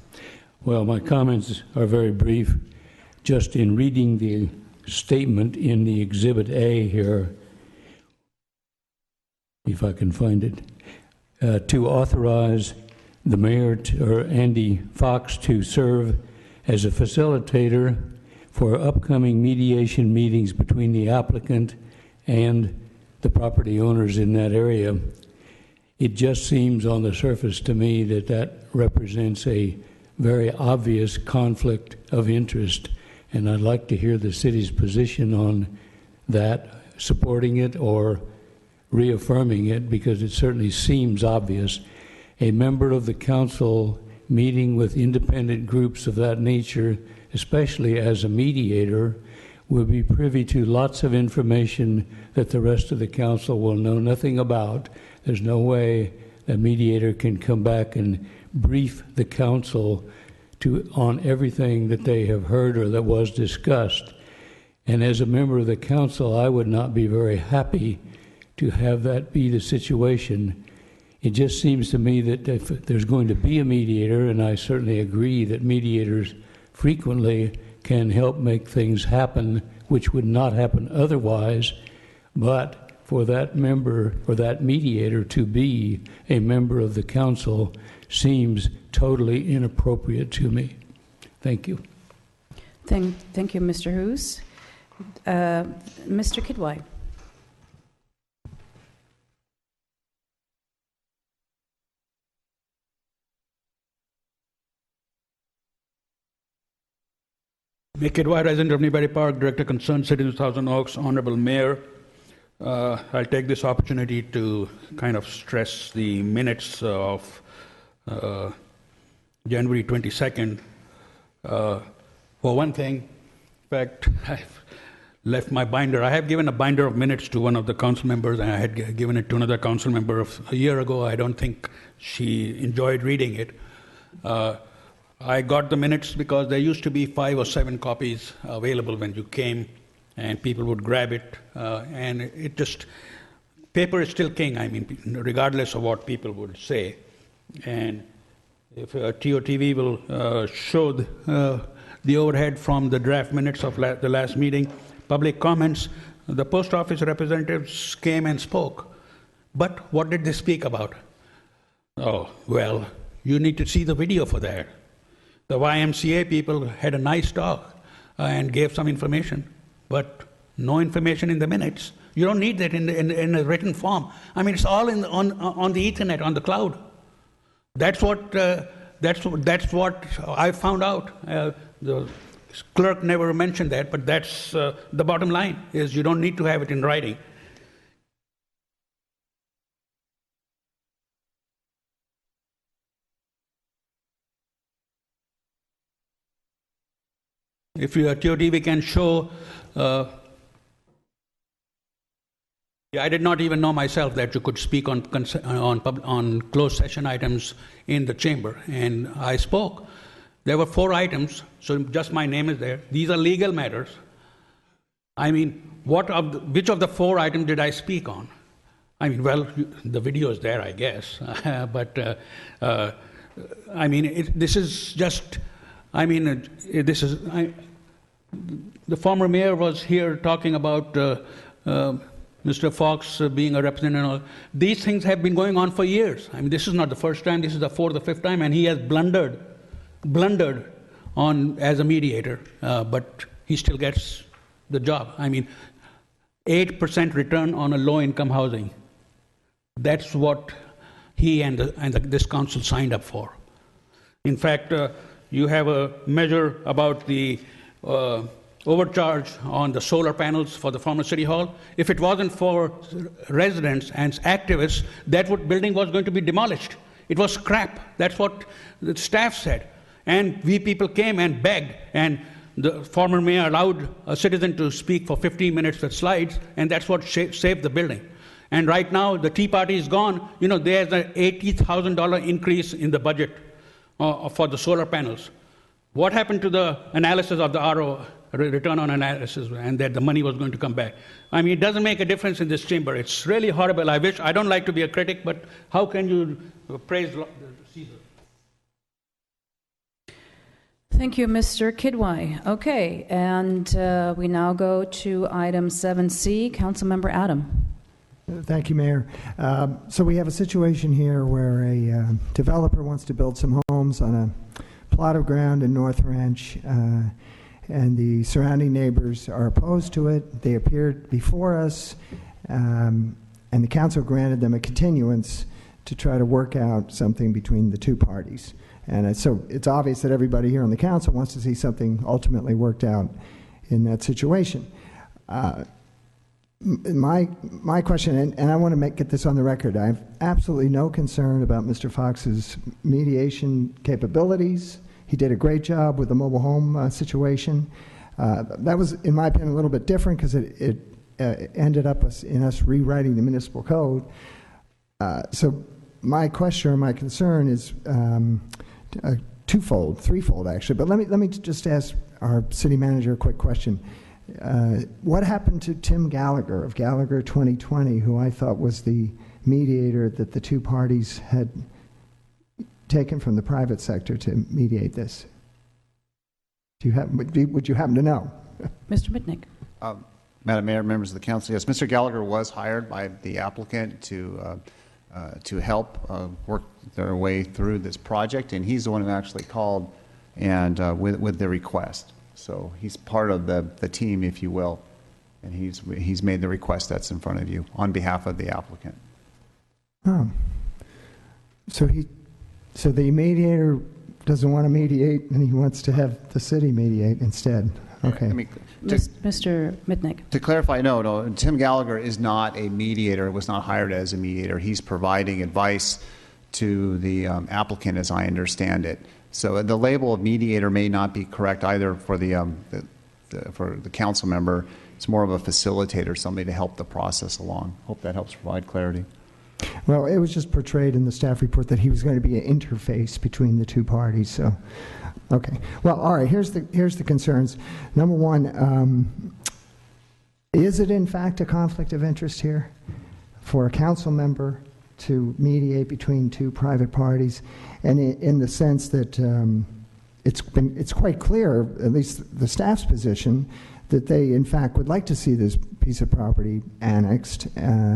Well, my comments are very brief. Just in reading the statement in the Exhibit A here, if I can find it, to authorize the mayor or Andy Fox to serve as a facilitator for upcoming mediation meetings between the applicant and the property owners in that area. It just seems on the surface to me that that represents a very obvious conflict of interest, and I'd like to hear the city's position on that, supporting it or reaffirming it, because it certainly seems obvious. A member of the council meeting with independent groups of that nature, especially as a mediator, will be privy to lots of information that the rest of the council will know nothing about. There's no way a mediator can come back and brief the council on everything that they have heard or that was discussed. And as a member of the council, I would not be very happy to have that be the situation. It just seems to me that if there's going to be a mediator, and I certainly agree that mediators frequently can help make things happen which would not happen otherwise, but for that member or that mediator to be a member of the council seems totally inappropriate to me. Thank you. Thank you, Mr. Hoos. Mr. Kidwai. Mick Kidwai, resident of Newbury Park, Director concerned Citizens Thousand Oaks, Honorable Mayor. I'll take this opportunity to kind of stress the minutes of January 22nd. For one thing, in fact, I've left my binder. I have given a binder of minutes to one of the council members, and I had given it to another council member a year ago. I don't think she enjoyed reading it. I got the minutes because there used to be 5 or 7 copies available when you came, and people would grab it. And it just, paper is still king, I mean, regardless of what people would say. And if TOTV will show the overhead from the draft minutes of the last meeting, public comments, the post office representatives came and spoke. But what did they speak about? Oh, well, you need to see the video for that. The YMCA people had a nice talk and gave some information, but no information in the minutes. You don't need that in a written form. I mean, it's all on the Ethernet, on the cloud. That's what I found out. The clerk never mentioned that, but that's the bottom line, is you don't need to have it in writing. If you TOTV can show, I did not even know myself that you could speak on closed session items in the chamber, and I spoke. There were 4 items, so just my name is there. These are legal matters. I mean, which of the 4 items did I speak on? I mean, well, the video is there, I guess, but I mean, this is just. I mean, the former mayor was here talking about Mr. Fox being a representative. These things have been going on for years. I mean, this is not the first time. This is the 4th or 5th time, and he has blundered on as a mediator, but he still gets the job. I mean, 8% return on a low-income housing. That's what he and this council signed up for. In fact, you have a measure about the overcharge on the solar panels for the former city hall. If it wasn't for residents and activists, that building was going to be demolished. It was scrap. That's what the staff said. And we people came and begged, and the former mayor allowed a citizen to speak for 15 minutes with slides, and that's what saved the building. And right now, the Tea Party is gone. You know, there's an $80,000 increase in the budget for the solar panels. What happened to the analysis of the RO, return on analysis, and that the money was going to come back? I mean, it doesn't make a difference in this chamber. It's really horrible. I don't like to be a critic, but how can you praise Caesar? Thank you, Mr. Kidwai. Okay, and we now go to item 7C. Councilmember Adam. Thank you, Mayor. So we have a situation here where a developer wants to build some homes on a plot of ground in North Ranch, and the surrounding neighbors are opposed to it. They appeared before us, and the council granted them a continuance to try to work out something between the two parties. And so it's obvious that everybody here on the council wants to see something ultimately worked out in that situation. My question, and I want to get this on the record, I have absolutely no concern about Mr. Fox's mediation capabilities. He did a great job with the mobile home situation. That was, in my opinion, a little bit different because it ended up in us rewriting the municipal code. So my question or my concern is threefold actually. But let me just ask our city manager a quick question. What happened to Tim Gallagher of Gallagher 2020, who I thought was the mediator that the two parties had taken from the private sector to mediate this? Would you happen to know? Mr. Mitnick. Madam Mayor, members of the council, yes, Mr. Gallagher was hired by the applicant to help work their way through this project, and he's the one who actually called and with the request. So he's part of the team, if you will, and he's made the request that's in front of you on behalf of the applicant. Oh. So the mediator doesn't want to mediate, and he wants to have the city mediate instead. Okay. I mean, Mr. Mitnick. To clarify, no, Tim Gallagher is not a mediator, was not hired as a mediator. He's providing advice to the applicant, as I understand it. So the label of mediator may not be correct either for for the council member. It's more of a facilitator, somebody to help the process along. Hope that helps provide clarity. Well, it was just portrayed in the staff report that he was going to be an interface between the two parties. So, okay. Well, all right. Here's the concerns. Number one, is it in fact a conflict of interest here for a council member to mediate between two private parties, and in the sense that it's quite clear, at least the staff's position, that they in fact would like to see this piece of property annexed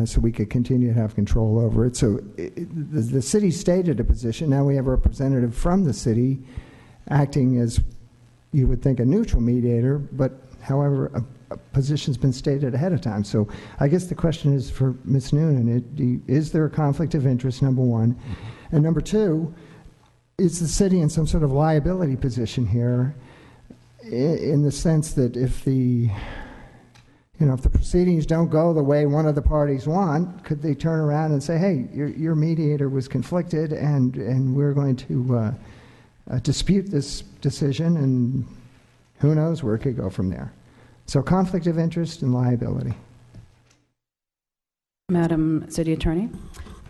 so we could continue to have control over it. So the city stated a position. Now we have a representative from the city acting as, you would think, a neutral mediator, but however a position's been stated ahead of time. So I guess the question is for Ms. Noonan, is there a conflict of interest, number one? And number two, is the city in some sort of liability position here, in the sense that if the proceedings don't go the way one of the parties want, could they turn around and say, hey, your mediator was conflicted and we're going to dispute this decision, and who knows where it could go from there. So conflict of interest and liability. Madam City Attorney.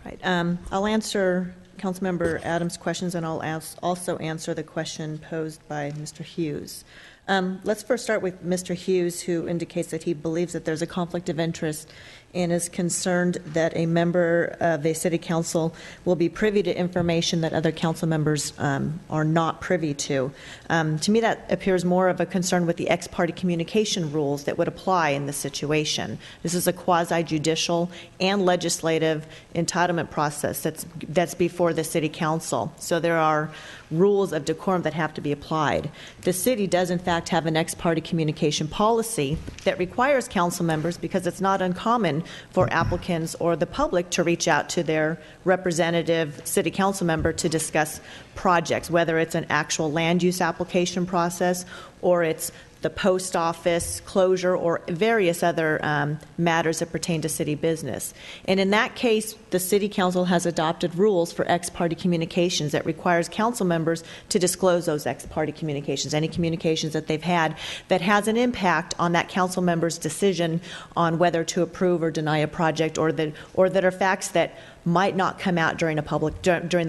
Right. I'll answer Councilmember Adams' questions, and I'll also answer the question posed by Mr. Hughes. Let's first start with Mr. Hughes, who indicates that he believes that there's a conflict of interest and is concerned that a member of a city council will be privy to information that other council members are not privy to. To me, that appears more of a concern with the ex parte communication rules that would apply in this situation. This is a quasi-judicial and legislative entitlement process that's before the city council. So there are rules of decorum that have to be applied. The city does, in fact, have an ex parte communication policy that requires council members, because it's not uncommon for applicants or the public to reach out to their representative city council member to discuss projects, whether it's an actual land use application process or it's the post office closure or various other matters that pertain to city business. And in that case, the city council has adopted rules for ex parte communications that requires council members to disclose those ex parte communications, any communications that they've had that has an impact on that council member's decision on whether to approve or deny a project, or that are facts that might not come out during the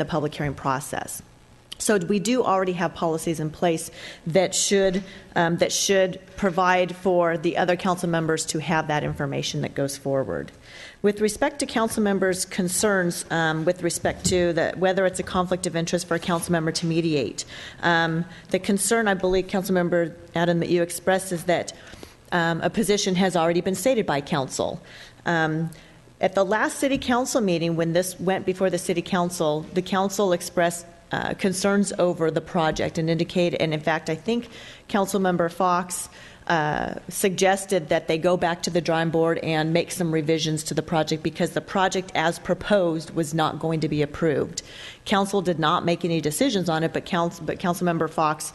public hearing process. So we do already have policies in place that should provide for the other council members to have that information that goes forward. With respect to council members' concerns with respect to whether it's a conflict of interest for a council member to mediate, the concern, I believe, council member Adam, that you expressed is that a position has already been stated by council. At the last city council meeting, when this went before the council expressed concerns over the project and in fact, I think Councilmember Fox suggested that they go back to the drawing board and make some revisions to the project because the project as proposed was not going to be approved. Council did not make any decisions on it, but Councilmember Fox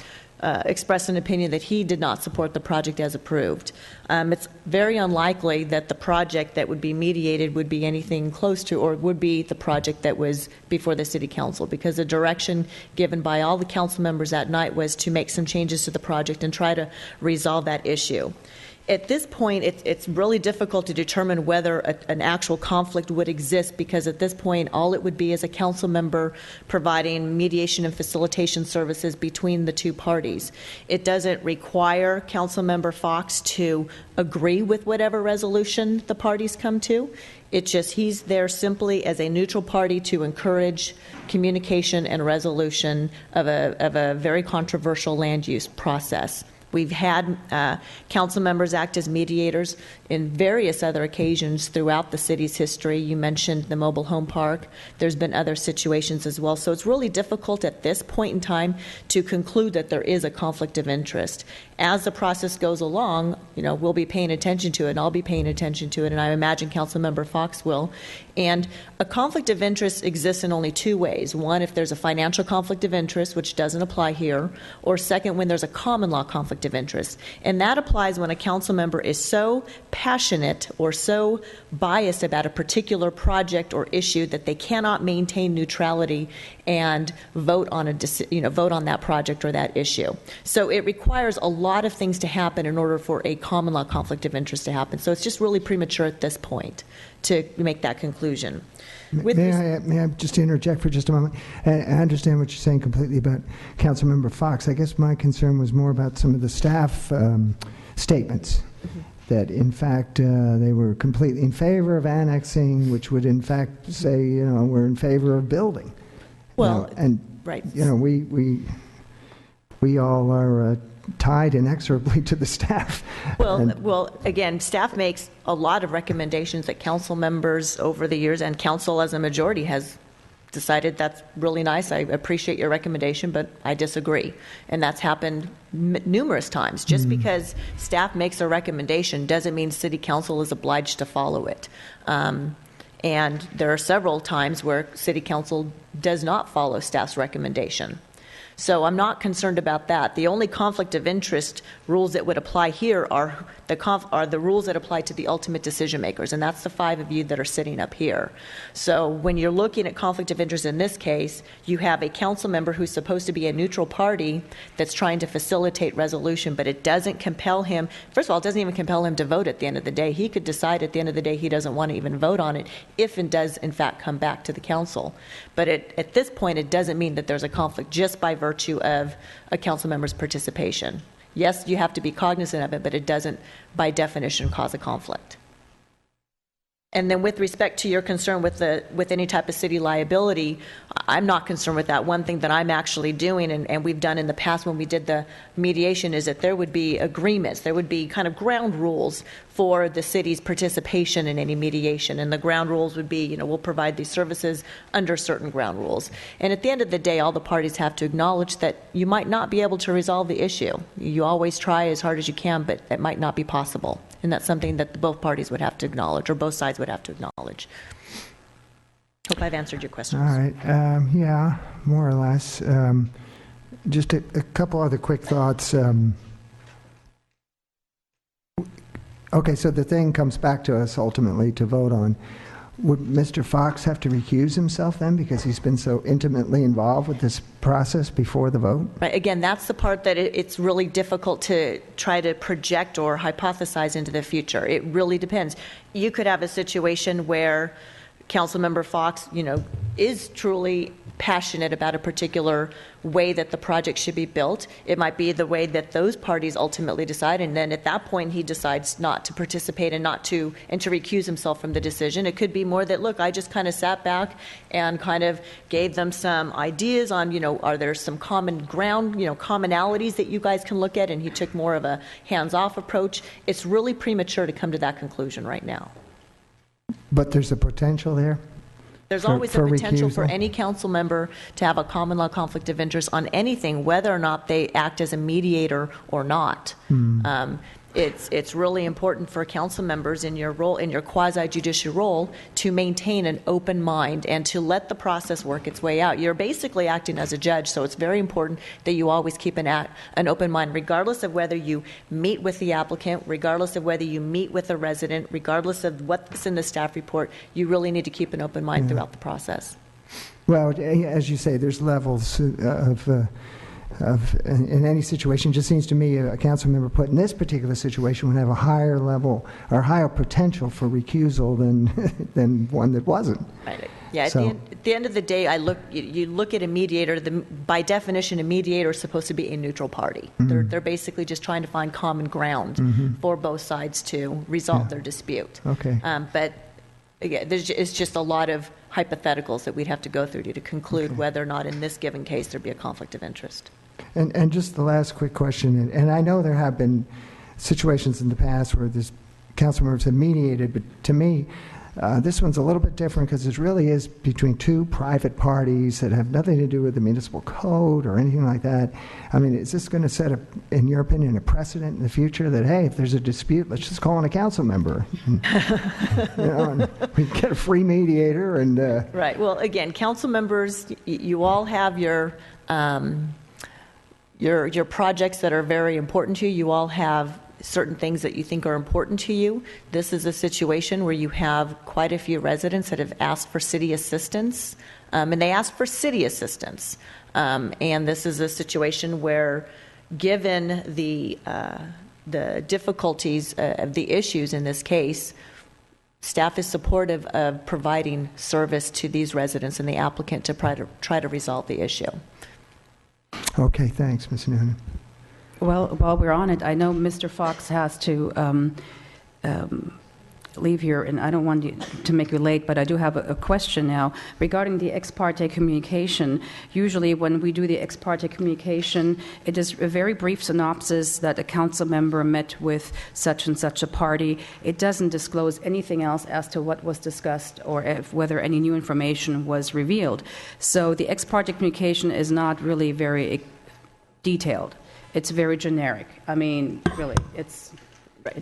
expressed an opinion that he did not support the project as approved. It's very unlikely that the project that would be mediated would be anything close to, or would be the project that was before the city council, because the direction given by all the council members that night was to make some changes to the project and try to resolve that issue. At this point, it's really difficult to determine whether an actual conflict would exist, because at this point, all it would be is a council member providing mediation and facilitation services between the two parties. It doesn't require Councilmember Fox to agree with whatever resolution the parties come to. It's just he's there simply as a neutral party to encourage communication and resolution of a very controversial land use process. We've had council members act as mediators in various other occasions throughout the city's history. You mentioned the mobile home park. There's been other situations as well. So it's really difficult at this point in time to conclude that there is a conflict of interest. As the process goes along, we'll be paying attention to it, and I'll be paying attention to it, and I imagine Councilmember Fox will. And a conflict of interest exists in only two ways. One, if there's a financial conflict of interest, which doesn't apply here, or second, when there's a common law conflict of interest. And that applies when a council member is so passionate or so biased about a particular project or issue that they cannot maintain neutrality and vote on that project or that issue. So it requires a lot of things to happen in order for a common law conflict of interest to happen. So it's just really premature at this point to make that conclusion. May I just interject for just a moment? I understand what you're saying completely about Councilmember Fox. I guess my concern was more about some of the staff statements. Mm-hmm. That in fact they were completely in favor of annexing, which would in fact say, we're in favor of building. Well, right. We all are tied inexorably to the staff. Well, again, staff makes a lot of recommendations that council members over the years, and council as a majority has decided that's really nice. I appreciate your recommendation, but I disagree. And that's happened numerous times. Just because staff makes a recommendation doesn't mean city council is obliged to follow it. And there are several times where city council does not follow staff's recommendation. So I'm not concerned about that. The only conflict of interest rules that would apply here are the rules that apply to the ultimate decision makers, and that's the 5 of you that are sitting up here. So when you're looking at conflict of interest in this case, you have a council member who's supposed to be a neutral party that's trying to facilitate resolution, but it doesn't compel him. First of all, it doesn't even compel him to vote at the end of the day. He could decide at the end of the day he doesn't want to even vote on it if it does in fact come back to the council. But at this point, it doesn't mean that there's a conflict just by virtue of a council member's participation. Yes, you have to be cognizant of it, but it doesn't, by definition, cause a conflict. And then with respect to your concern with any type of city liability, I'm not concerned with that. One thing that I'm actually doing, and we've done in the past when we did the mediation, is that there would be agreements. There would be kind of ground rules for the city's participation in any mediation. And the ground rules would be, we'll provide these services under certain ground rules. And at the end of the day, all the parties have to acknowledge that you might not be able to resolve the issue. You always try as hard as you can, but it might not be possible. And that's something that both parties would have to acknowledge, or both sides would have to acknowledge. Hope I've answered your questions. All right. Yeah, more or less. Just a couple other quick thoughts. Okay, so the thing comes back to us ultimately to vote on. Would Mr. Fox have to recuse himself then because he's been so intimately involved with this process before the vote? Right. Again, that's the part that it's really difficult to try to project or hypothesize into the future. It really depends. You could have a situation where Councilmember Fox, is truly passionate about a particular way that the project should be built. It might be the way that those parties ultimately decide, and then at that point he decides not to participate and to recuse himself from the decision. It could be more that, look, I just kind of sat back and kind of gave them some ideas on, are there some common ground, commonalities that you guys can look at, and he took more of a hands-off approach. It's really premature to come to that conclusion right now. But there's a potential there? There's always a potential for any council member to have a common law conflict of interest on anything, whether or not they act as a mediator or not. It's really important for council members in your role, in your quasi-judicial role, to maintain an open mind and to let the process work its way out. You're basically acting as a judge, so it's very important that you always keep an open mind, regardless of whether you meet with the applicant, regardless of whether you meet with a resident, regardless of what's in the staff report. You really need to keep an open mind throughout the process. Well, as you say, there's levels in any situation. It just seems to me a council member put in this particular situation would have a higher level or higher potential for recusal than one that wasn't. Right. Yeah. At the end of the day, you look at a mediator. By definition, a mediator is supposed to be a neutral party. They're basically just trying to find common ground for both sides to resolve their dispute. Okay. But again, it's just a lot of hypotheticals that we'd have to go through to conclude whether or not in this given case there'd be a conflict of interest. And just the last quick question, and I know there have been situations in the past where this council members have mediated, but to me, this one's a little bit different because it really is between two private parties that have nothing to do with the municipal code or anything like that. I mean, is this going to set, in your opinion, a precedent in the future that, hey, if there's a dispute, let's just call in a council member? And, and we get a free mediator and... Right. Well, again, council members, you all have your projects that are very important to you. You all have certain things that you think are important to you. This is a situation where you have quite a few residents that have asked for city assistance, and they asked for city assistance. And this is a situation where, given the difficulties of the issues in this case, staff is supportive of providing service to these residents and the applicant to try to resolve the issue. Okay, thanks, Ms. Noonan. Well, while we're on it, I know Mr. Fox has to leave here, and I don't want you to make you late, but I do have a question now regarding the ex parte communication. Usually when we do the ex parte communication, it is a very brief synopsis that a council member met with such and such a party. It doesn't disclose anything else as to what was discussed or whether any new information was revealed. So the ex parte communication is not really very detailed. It's very generic. I mean, really, it's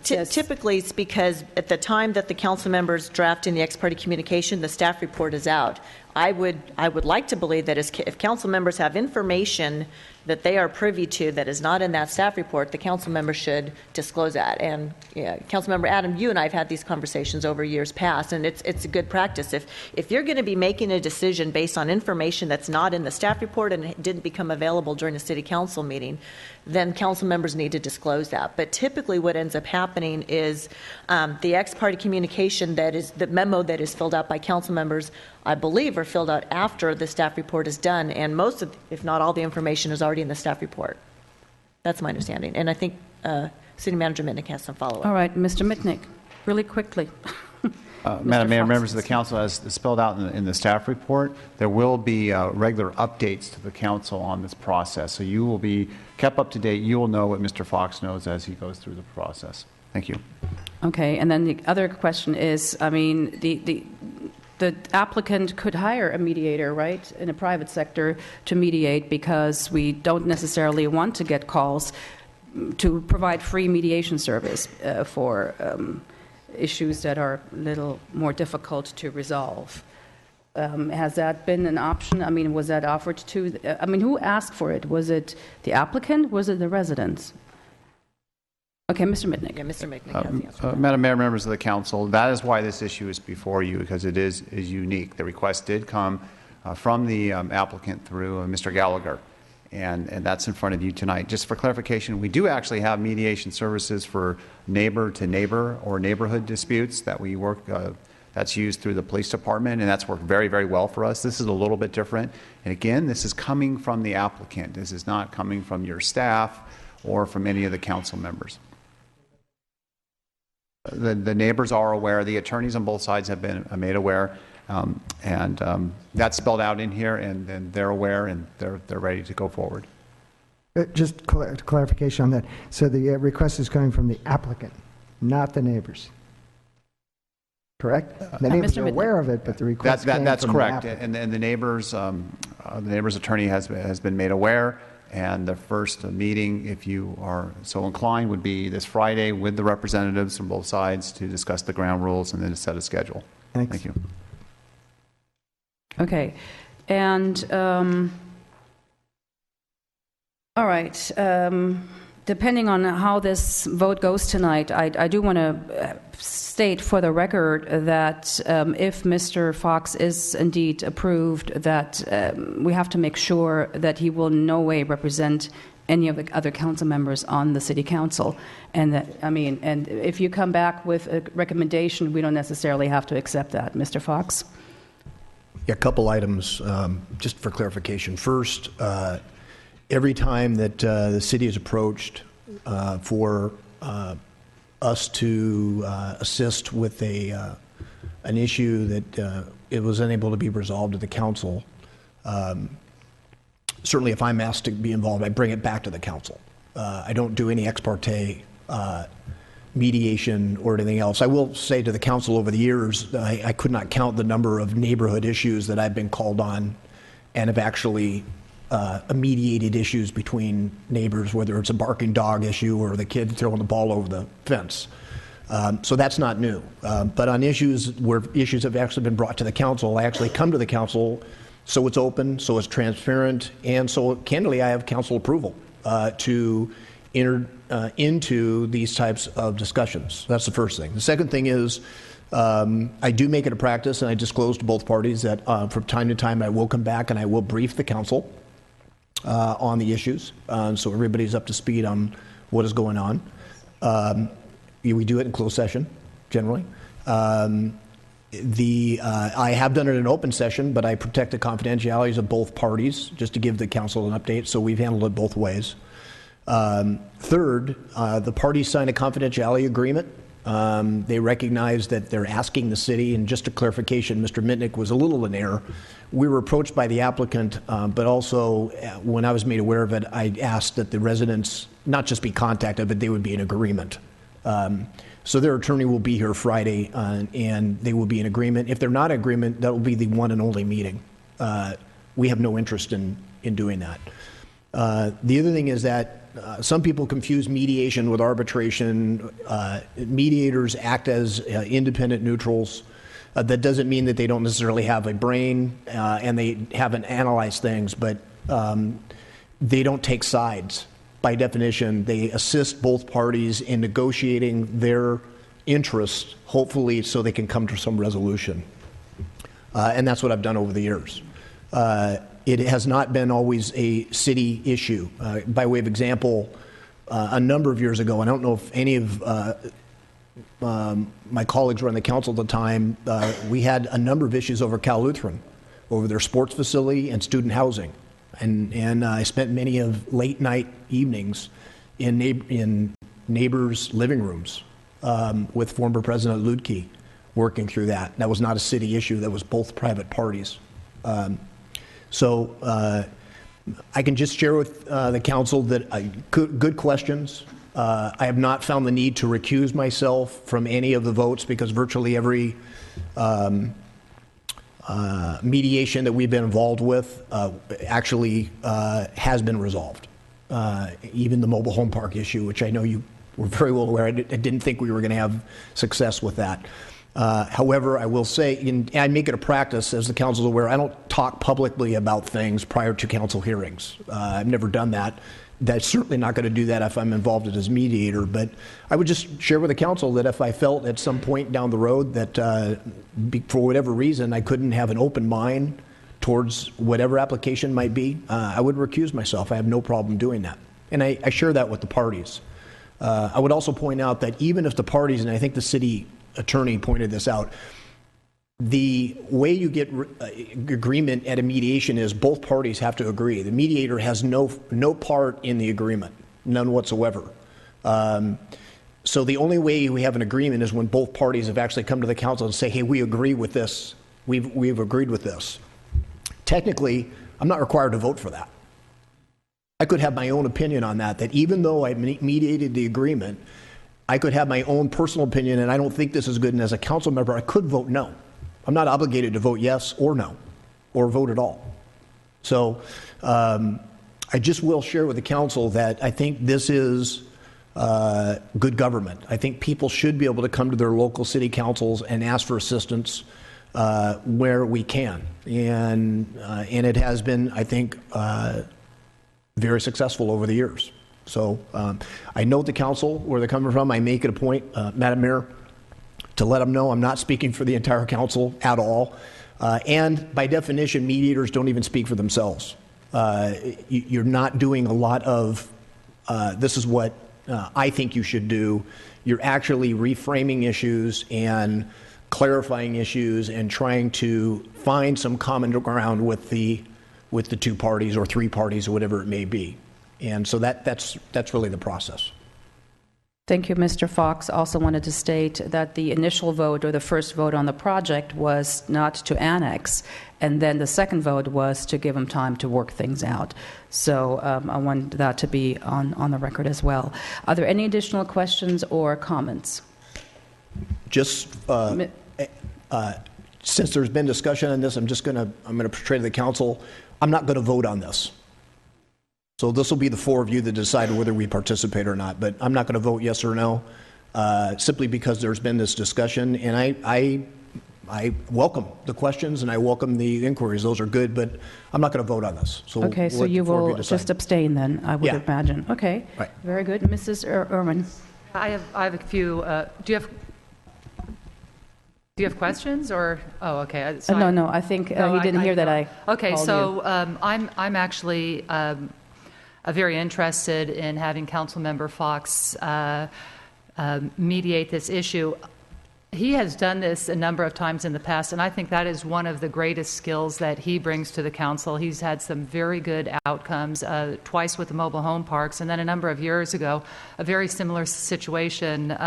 typically it's because at the time that the council members draft in the ex parte communication, the staff report is out. I would like to believe that if council members have information that they are privy to that is not in that staff report, the council member should disclose that. And Councilmember Adam, you and I have had these conversations over years past, and it's a good practice. If you're going to be making a decision based on information that's not in the staff report and it didn't become available during a city council meeting, then council members need to disclose that. But typically what ends up happening is the ex parte communication, that is the memo that is filled out by council members, I believe, are filled out after the staff report is done, and most of, if not all, the information is already in the staff report. That's my understanding, and I think City Manager Mitnick has some follow-up. All right, Mr. Mitnick, really quickly. Madam Mayor, members of the council, as spelled out in the staff report, there will be regular updates to the council on this process. So you will be kept up to date. You will know what Mr. Fox knows as he goes through the process. Thank you. Okay, and then the other question is, I mean, the applicant could hire a mediator, right, in a private sector to mediate, because we don't necessarily want to get calls to provide free mediation service for issues that are a little more difficult to resolve. Has that been an option? I mean, was that offered to, I mean, who asked for it? Was it the applicant? Was it the residents? Okay, Mr. Mitnick. Yeah, Mr. Mitnick has the answer. Madam Mayor, members of the council, that is why this issue is before you, because it is unique. The request did come from the applicant through Mr. Gallagher, and that's in front of you tonight. Just for clarification, we do actually have mediation services for neighbor-to-neighbor or neighborhood disputes that we work, that's used through the police department, and that's worked very, very well for us. This is a little bit different. And again, this is coming from the applicant. This is not coming from your staff or from any of the council members. The neighbors are aware. The attorneys on both sides have been made aware, and that's spelled out in here, and they're aware, and they're ready to go forward. Just clarification on that. So the request is coming from the applicant, not the neighbors. Correct? The neighbors are aware of it, but the request came that's from correct. The And the neighbors attorney has been made aware. And the first meeting, if you are so inclined, would be this Friday with the representatives from both sides to discuss the ground rules and then to set a schedule. Thanks. Thank you. Okay. And, all right. Depending on how this vote goes tonight, I do want to state for the record that if Mr. Fox is indeed approved, that we have to make sure that he will in no way represent any of the other council members on the city council. And that, I mean, and if you come back with a recommendation, we don't necessarily have to accept that. Mr. Fox? Yeah, a couple items just for clarification. First, every time that the city is approached for us to assist with an issue that it was unable to be resolved at the council, certainly if I'm asked to be involved, I bring it back to the council. I don't do any ex parte mediation or anything else. I will say to the council, over the years, I could not count the number of neighborhood issues that I've been called on and have actually mediated issues between neighbors, whether it's a barking dog issue or the kid throwing the ball over the fence. So that's not new. But on issues where issues have actually been brought to the council, I actually come to the council so it's open, so it's transparent, and so candidly I have council approval to enter into these types of discussions. That's the first thing. The second thing is I do make it a practice, and I disclose to both parties that from time to time I will come back and I will brief the council on the issues, so everybody's up to speed on what is going on. We do it in closed session, generally. I have done it in open session, but I protect the confidentialities of both parties just to give the council an update, so we've handled it both ways. Third, the parties signed a confidentiality agreement. They recognize that they're asking the city, and just a clarification, Mr. Mitnick was a little in error. We were approached by the applicant, but also when I was made aware of it, I asked that the residents not just be contacted, but they would be in agreement. So their attorney will be here Friday, and they will be in agreement. If they're not in agreement, that will be the one and only meeting. We have no interest in doing that. The other thing is that some people confuse mediation with arbitration. Mediators act as independent neutrals. That doesn't mean that they don't necessarily have a brain and they haven't analyzed things, but they don't take sides. By definition, they assist both parties in negotiating their interests, hopefully so they can come to some resolution. And that's what I've done over the years. It has not been always a city issue. By way of example, a number of years ago, I don't know if any of my colleagues were on the council at the time, we had a number of issues over Cal Lutheran, over their sports facility and student housing. And I spent many of late night evenings in neighbors' living rooms with former President Ludke working through that. That was not a city issue. That was both private parties. So I can just share with the council that good questions. I have not found the need to recuse myself from any of the votes because virtually every mediation that we've been involved with actually has been resolved. Even the mobile home park issue, which I know you were very well aware, I didn't think we were going to have success with that. However, I will say, and I make it a practice, as the council is aware, I don't talk publicly about things prior to council hearings. I've never done that. That's certainly not going to do that if I'm involved as mediator, but I would just share with the council that if I felt at some point down the road that for whatever reason I couldn't have an open mind towards whatever application might be, I would recuse myself. I have no problem doing that. And I share that with the parties. I would also point out that even if the parties, and I think the city attorney pointed this out, the way you get agreement at a mediation is both parties have to agree. The mediator has no part in the agreement, none whatsoever. So the only way we have an agreement is when both parties have actually come to the council and say, hey, we agree with this. We've agreed with this. Technically, I'm not required to vote for that. I could have my own opinion on that even though I mediated the agreement, I could have my own personal opinion, and I don't think this is good, and as a council member, I could vote no. I'm not obligated to vote yes or no, or vote at all. So I just will share with the council that I think this is good government. I think people should be able to come to their local city councils and ask for assistance where we can. And it has been, I think, very successful over the years. So I note the council where they're coming from. I make it a point, Madam Mayor, to let them know I'm not speaking for the entire council at all. And by definition, mediators don't even speak for themselves. You're not doing a lot of, this is what I think you should do. You're actually reframing issues and clarifying issues and trying to find some common ground with the two parties or three parties or whatever it may be. And so that's really the process. Thank you, Mr. Fox. Also wanted to state that the initial vote or the first vote on the project was not to annex, and then the second vote was to give them time to work things out. So I want that to be on the record as well. Are there any additional questions or comments? Just since there's been discussion on this, I'm going to portray to the council, I'm not going to vote on this. So this will be the four of you that decide whether we participate or not. But I'm not going to vote yes or no, simply because there's been this discussion. And I welcome the questions and I welcome the inquiries. Those are good, but I'm not going to vote on this. So okay, so you will just abstain then, I would imagine. Okay, right. Very good. Mrs. Irwin. I have a few. Do you have questions or? Oh, okay. So no. I think he didn't hear that I. Okay, called so you. I'm actually very interested in having Councilmember Fox mediate this issue. He has done this a number of times in the past, and I think that is one of the greatest skills that he brings to the council. He's had some very good outcomes, twice with the mobile home parks, and then a number of years ago, a very similar situation.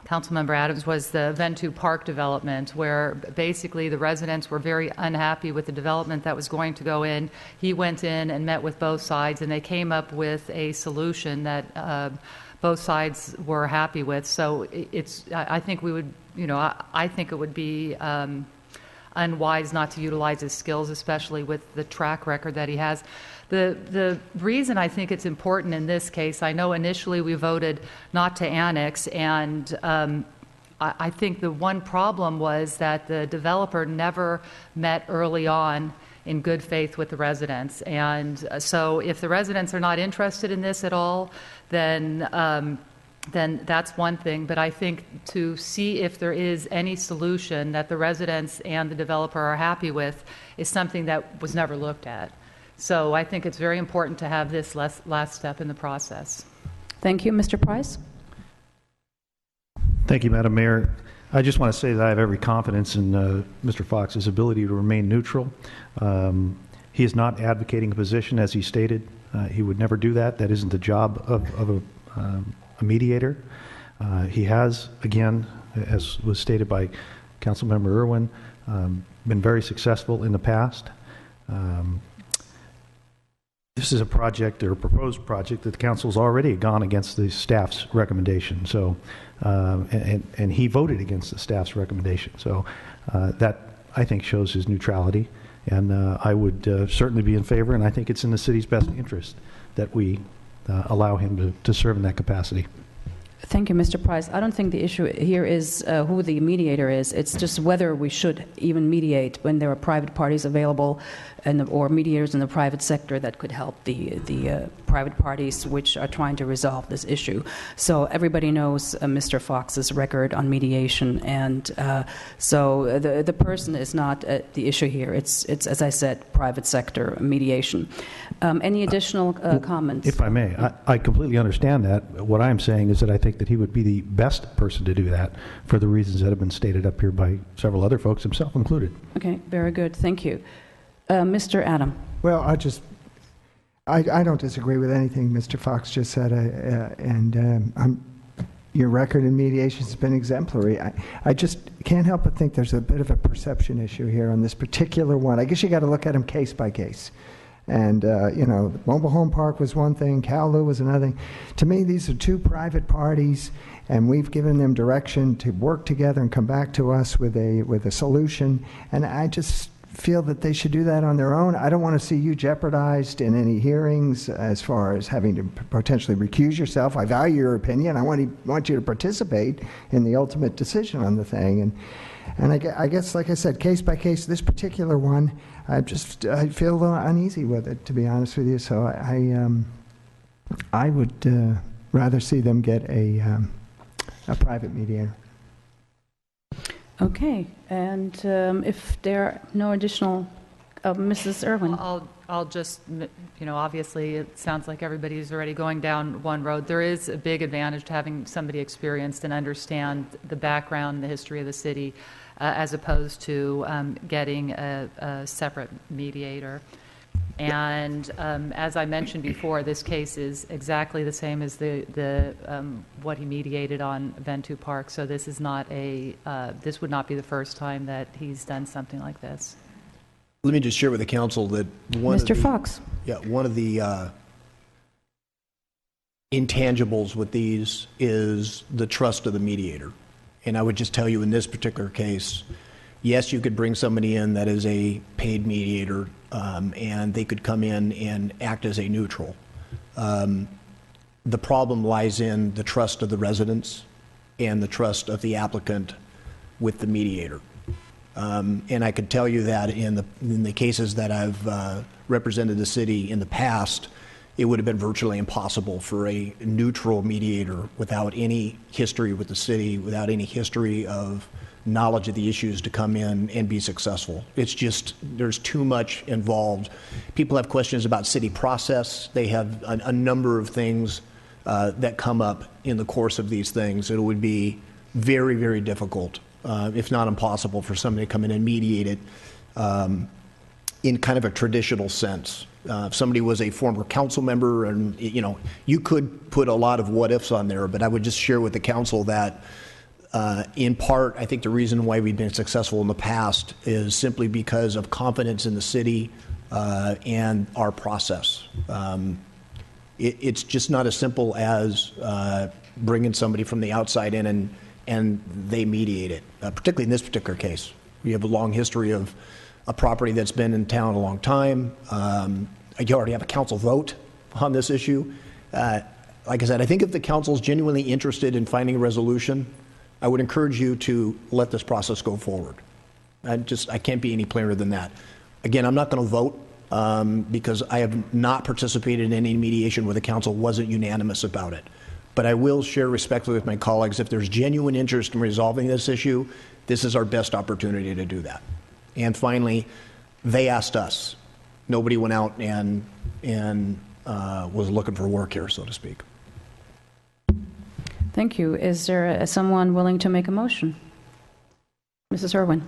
Councilmember Adams was the Ventu Park development, where basically the residents were very unhappy with the development that was going to go in. He went in and met with both sides, and they came up with a solution that both sides were happy with. So I think we would, I think it would be unwise not to utilize his skills, especially with the track record that he has. The reason I think it's important in this case, I know initially we voted not to annex, and I think the one problem was that the developer never met early on in good faith with the residents. And so if the residents are not interested in this at all, then that's one thing. But I think to see if there is any solution that the residents and the developer are happy with is something that was never looked at. So I think it's very important to have this last step in the process. Thank you. Mr. Price? Thank you, Madam Mayor. I just want to say that I have every confidence in Mr. Fox's ability to remain neutral. He is not advocating a position, as he stated. He would never do that. That isn't the job of a mediator. He has, again, as was stated by Councilmember Irwin, been very successful in the past. This is a project or a proposed project that the council's already gone against the staff's recommendation. So, and he voted against the staff's recommendation. So that, I think, shows his neutrality. And I would certainly be in favor, and I think it's in the city's best interest that we allow him to serve in that capacity. Thank you, Mr. Price. I don't think the issue here is who the mediator is. It's just whether we should even mediate when there are private parties available or mediators in the private sector that could help the private parties which are trying to resolve this issue. So everybody knows Mr. Fox's record on mediation, and so the person is not the issue here. It's as I said, private sector mediation. Any additional comments? If I may, I completely understand that. What I'm saying is that I think that he would be the best person to do that for the reasons that have been stated up here by several other folks, himself included. Okay, very good. Thank you. Mr. Adam. Well, I don't disagree with anything Mr. Fox just said, your record in mediation has been exemplary. I just can't help but think there's a bit of a perception issue here on this particular one. I guess you got to look at them case by case. And, the mobile home park was one thing, Kowloon was another thing. To me, these are two private parties, and we've given them direction to work together and come back to us with a solution. And I just feel that they should do that on their own. I don't want to see you jeopardized in any hearings as far as having to potentially recuse yourself. I value your opinion. I want you to participate in the ultimate decision on the thing. And I guess, like I said, case by case, this particular one, I feel a little uneasy with it, to be honest with you. So I would rather see them get a private mediator. Okay, and if there are no additional, Mrs. Irwin. I'll just, obviously it sounds like everybody's already going down one road. There is a big advantage to having somebody experienced and understand the background, the history of the city, as opposed to getting a separate mediator. And as I mentioned before, this case is exactly the same as what he mediated on Ventura Park. So this is not this would not be the first time that he's done something like this. Let me just share with the council that Mr. Fox. One of the intangibles with these is the trust of the mediator. And I would just tell you in this particular case, yes, you could bring somebody in that is a paid mediator, and they could come in and act as a neutral. The problem lies in the trust of the residents and the trust of the applicant with the mediator. And I could tell you that in the cases that I've represented the city in the past, it would have been virtually impossible for a neutral mediator without any history with the city, without any history of knowledge of the issues to come in and be successful. It's just, there's too much involved. People have questions about city process. They have a number of things that come up in the course of these things. It would be very, very difficult, if not impossible, for somebody to come in and mediate it in kind of a traditional sense. If somebody was a former council member, and you could put a lot of what ifs on there, but I would just share with the council that in part, I think the reason why we've been successful in the past is simply because of confidence in the city and our process. It's just not as simple as bringing somebody from the outside in and they mediate it, particularly in this particular case. We have a long history of a property that's been in town a long time. You already have a council vote on this issue. Like I said, I think if the council is genuinely interested in finding a resolution, I would encourage you to let this process go forward. I can't be any clearer than that. Again, I'm not going to vote because I have not participated in any mediation where the council wasn't unanimous about it. But I will share respectfully with my colleagues, if there's genuine interest in resolving this issue, this is our best opportunity to do that. And finally, they asked us. Nobody went out and was looking for work here, so to speak. Thank you. Is there someone willing to make a motion? Mrs. Irwin.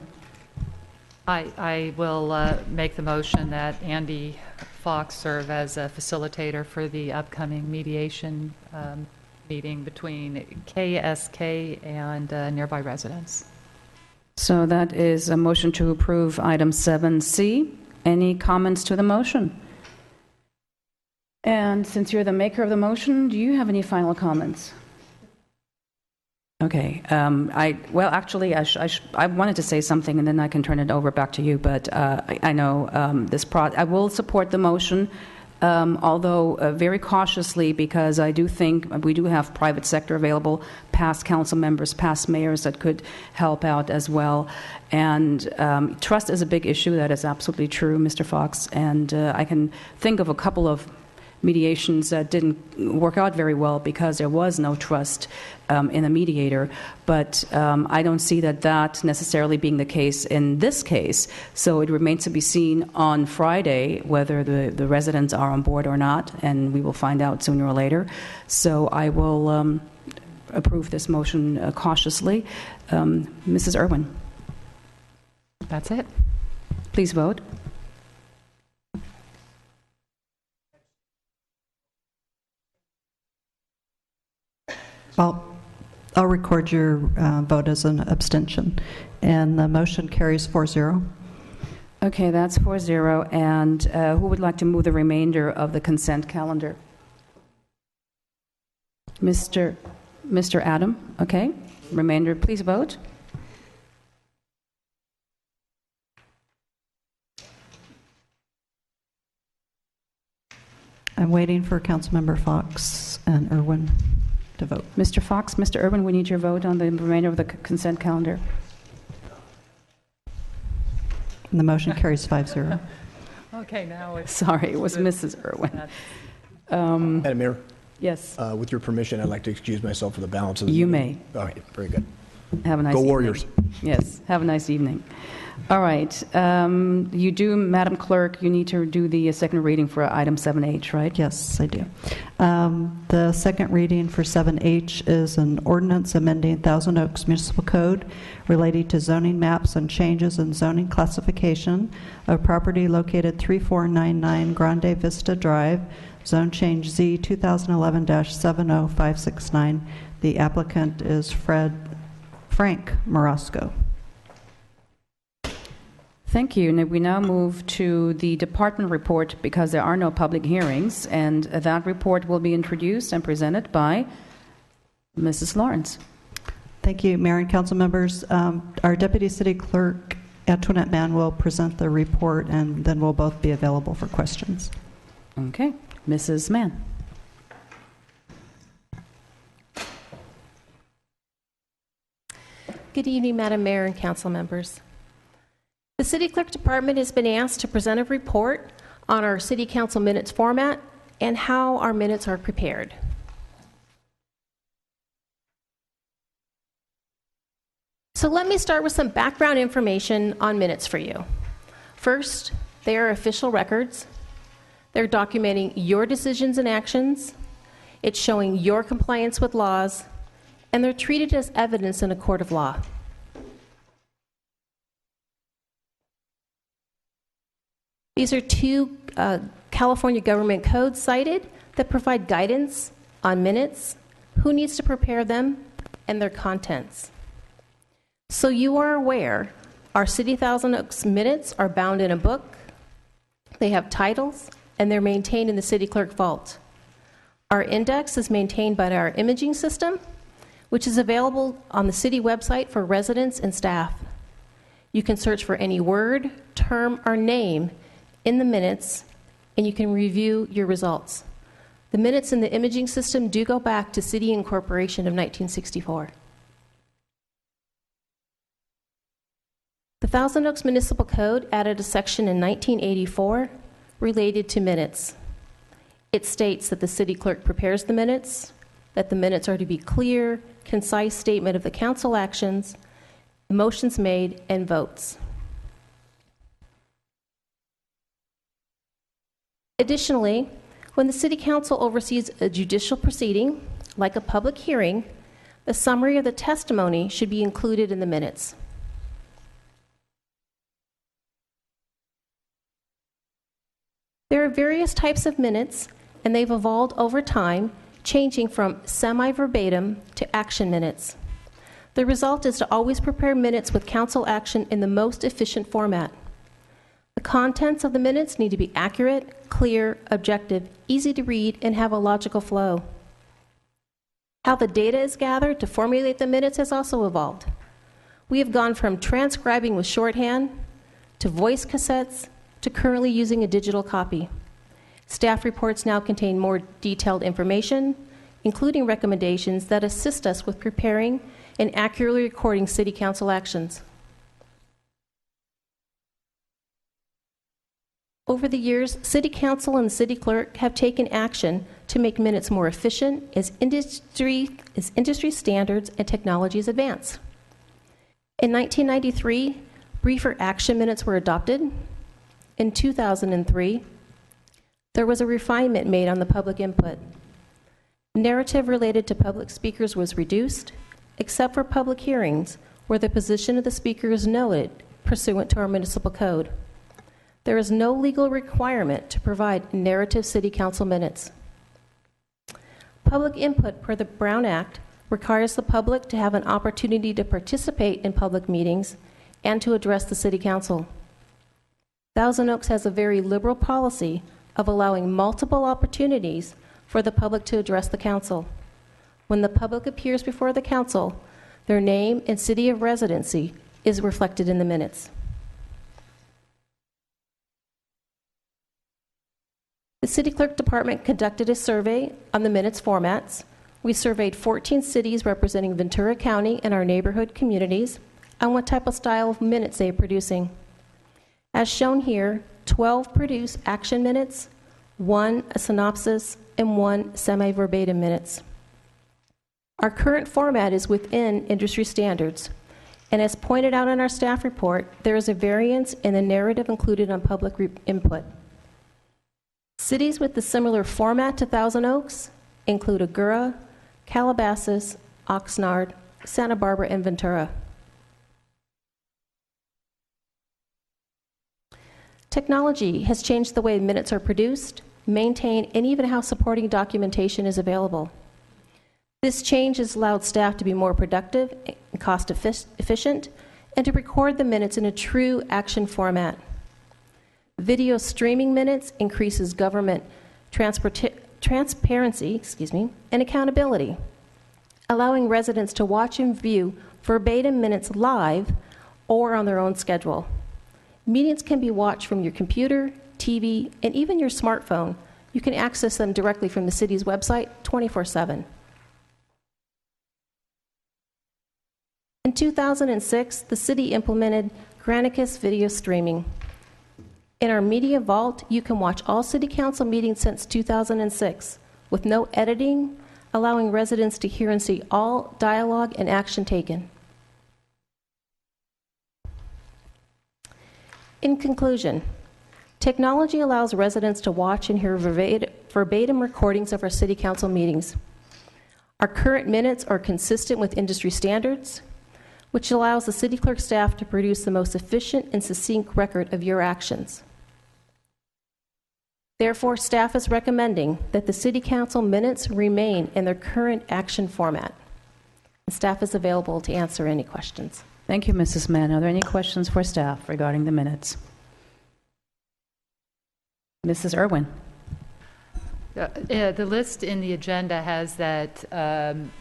I will make the motion that Andy Fox serve as a facilitator for the upcoming mediation meeting between KSK and nearby residents. So that is a motion to approve item 7C. Any comments to the motion? And since you're the maker of the motion, do you have any final comments? Okay. I wanted to say something, and then I can turn it over back to you. But I know I will support the motion, although very cautiously, because I do think we do have private sector available, past council members, past mayors that could help out as well. And trust is a big issue. That is absolutely true, Mr. Fox. And I can think of a couple of mediations that didn't work out very well because there was no trust in a mediator. But I don't see that necessarily being the case in this case. So it remains to be seen on Friday whether the residents are on board or not, and we will find out sooner or later. So I will approve this motion cautiously. Mrs. Irwin. That's it. Please vote. I'll record your vote as an abstention. And the motion carries 4-0. Okay, that's 4-0. And who would like to move the remainder of the consent calendar? Mr. Adam, okay. Remainder, please vote. I'm waiting for Councilmember Fox and Irwin to vote. Mr. Fox, Mr. Irwin, we need your vote on the remainder of the consent calendar. And the motion carries 5-0. Okay, now it's... Sorry, it was Mrs. Irwin. Madam Mayor? Yes. With your permission, I'd like to excuse myself for the balance of the You meeting. may. All right, very good. Have a nice Go evening. Warriors. Yes, have a nice evening. All right. You do, Madam Clerk, you need to do the second reading for item 7H, right? Yes, I do. The second reading for 7H is an ordinance amending Thousand Oaks Municipal Code relating to zoning maps and changes in zoning classification of property located 3499 Grande Vista Drive, Zone Change Z 2011-70569. The applicant is Frank Morosco. Thank you. And we now move to the department report because there are no public hearings, and that report will be introduced and presented by Mrs. Lawrence. Thank you, Mayor and council members. Our Deputy City Clerk, Antoinette Mann, will present the report, and then we'll both be available for questions. Okay. Mrs. Mann. Good evening, Madam Mayor and council members. The City Clerk Department has been asked to present a report on our City Council minutes format and how our minutes are prepared. So let me start with some background information on minutes for you. First, they are official records. They're documenting your decisions and actions. It's showing your compliance with laws, and they're treated as evidence in a court of law. These are two California government codes cited that provide guidance on minutes, who needs to prepare them, and their contents. So you are aware, our City Thousand Oaks minutes are bound in a book, they have titles, and they're maintained in the City Clerk Vault. Our index is maintained by our imaging system, which is available on the city website for residents and staff. You can search for any word, term, or name in the minutes, and you can review your results. The minutes in the imaging system do go back to city incorporation of 1964. The Thousand Oaks Municipal Code added a section in 1984 related to minutes. It states that the city clerk prepares the minutes, that the minutes are to be clear, concise statement of the council actions, motions made, and votes. Additionally, when the City Council oversees a judicial proceeding, like a public hearing, the summary of the testimony should be included in the minutes. There are various types of minutes, and they've evolved over time, changing from semi-verbatim to action minutes. The result is to always prepare minutes with council action in the most efficient format. The contents of the minutes need to be accurate, clear, objective, easy to read, and have a logical flow. How the data is gathered to formulate the minutes has also evolved. We have gone from transcribing with shorthand to voice cassettes to currently using a digital copy. Staff reports now contain more detailed information, including recommendations that assist us with preparing and accurately recording City Council actions. Over the years, City Council and the City Clerk have taken action to make minutes more efficient as industry standards and technologies advance. In 1993, briefer action minutes were adopted. In 2003, there was a refinement made on the public input. Narrative related to public speakers was reduced, except for public hearings, where the position of the speaker is noted pursuant to our municipal code. There is no legal requirement to provide narrative City Council minutes. Public input per the Brown Act requires the public to have an opportunity to participate in public meetings and to address the City Council. Thousand Oaks has a very liberal policy of allowing multiple opportunities for the public to address the council. When the public appears before the council, their name and city of residency is reflected in the minutes. The City Clerk Department conducted a survey on the minutes formats. We surveyed 14 cities representing Ventura County and our neighborhood communities on what type of style of minutes they are producing. As shown here, 12 produce action minutes, 1 a synopsis, and 1 semi-verbatim minutes. Our current format is within industry standards, and as pointed out in our staff report, there is a variance in the narrative included on public input. Cities with a similar format to Thousand Oaks include Agoura, Calabasas, Oxnard, Santa Barbara, and Ventura. Technology has changed the way minutes are produced, maintained, and even how supporting documentation is available. This change has allowed staff to be more productive and cost efficient, and to record the minutes in a true action format. Video streaming minutes increases government transparency, and accountability, allowing residents to watch and view verbatim minutes live or on their own schedule. Meetings can be watched from your computer, TV, and even your smartphone. You can access them directly from the city's website 24/7. In 2006, the city implemented Granicus video streaming. In our Media Vault, you can watch all City Council meetings since 2006 with no editing, allowing residents to hear and see all dialogue and action taken. In conclusion, technology allows residents to watch and hear verbatim recordings of our City Council meetings. Our current minutes are consistent with industry standards, which allows the City Clerk staff to produce the most efficient and succinct record of your actions. Therefore, staff is recommending that the City Council minutes remain in their current action format. And staff is available to answer any questions. Thank you, Mrs. Mann. Are there any questions for staff regarding the minutes? Mrs. Irwin. The list in the agenda has that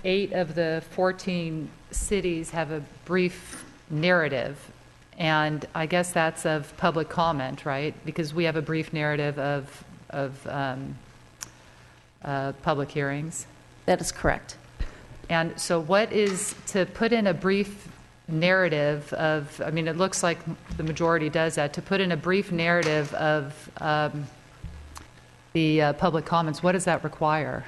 8 of the 14 cities have a brief narrative, and I guess that's of public comment, right? Because we have a brief narrative of public hearings. That is correct. And so what is to put in a brief narrative of, I mean, it looks like the majority does that, to put in a brief narrative of the public comments, what does that require?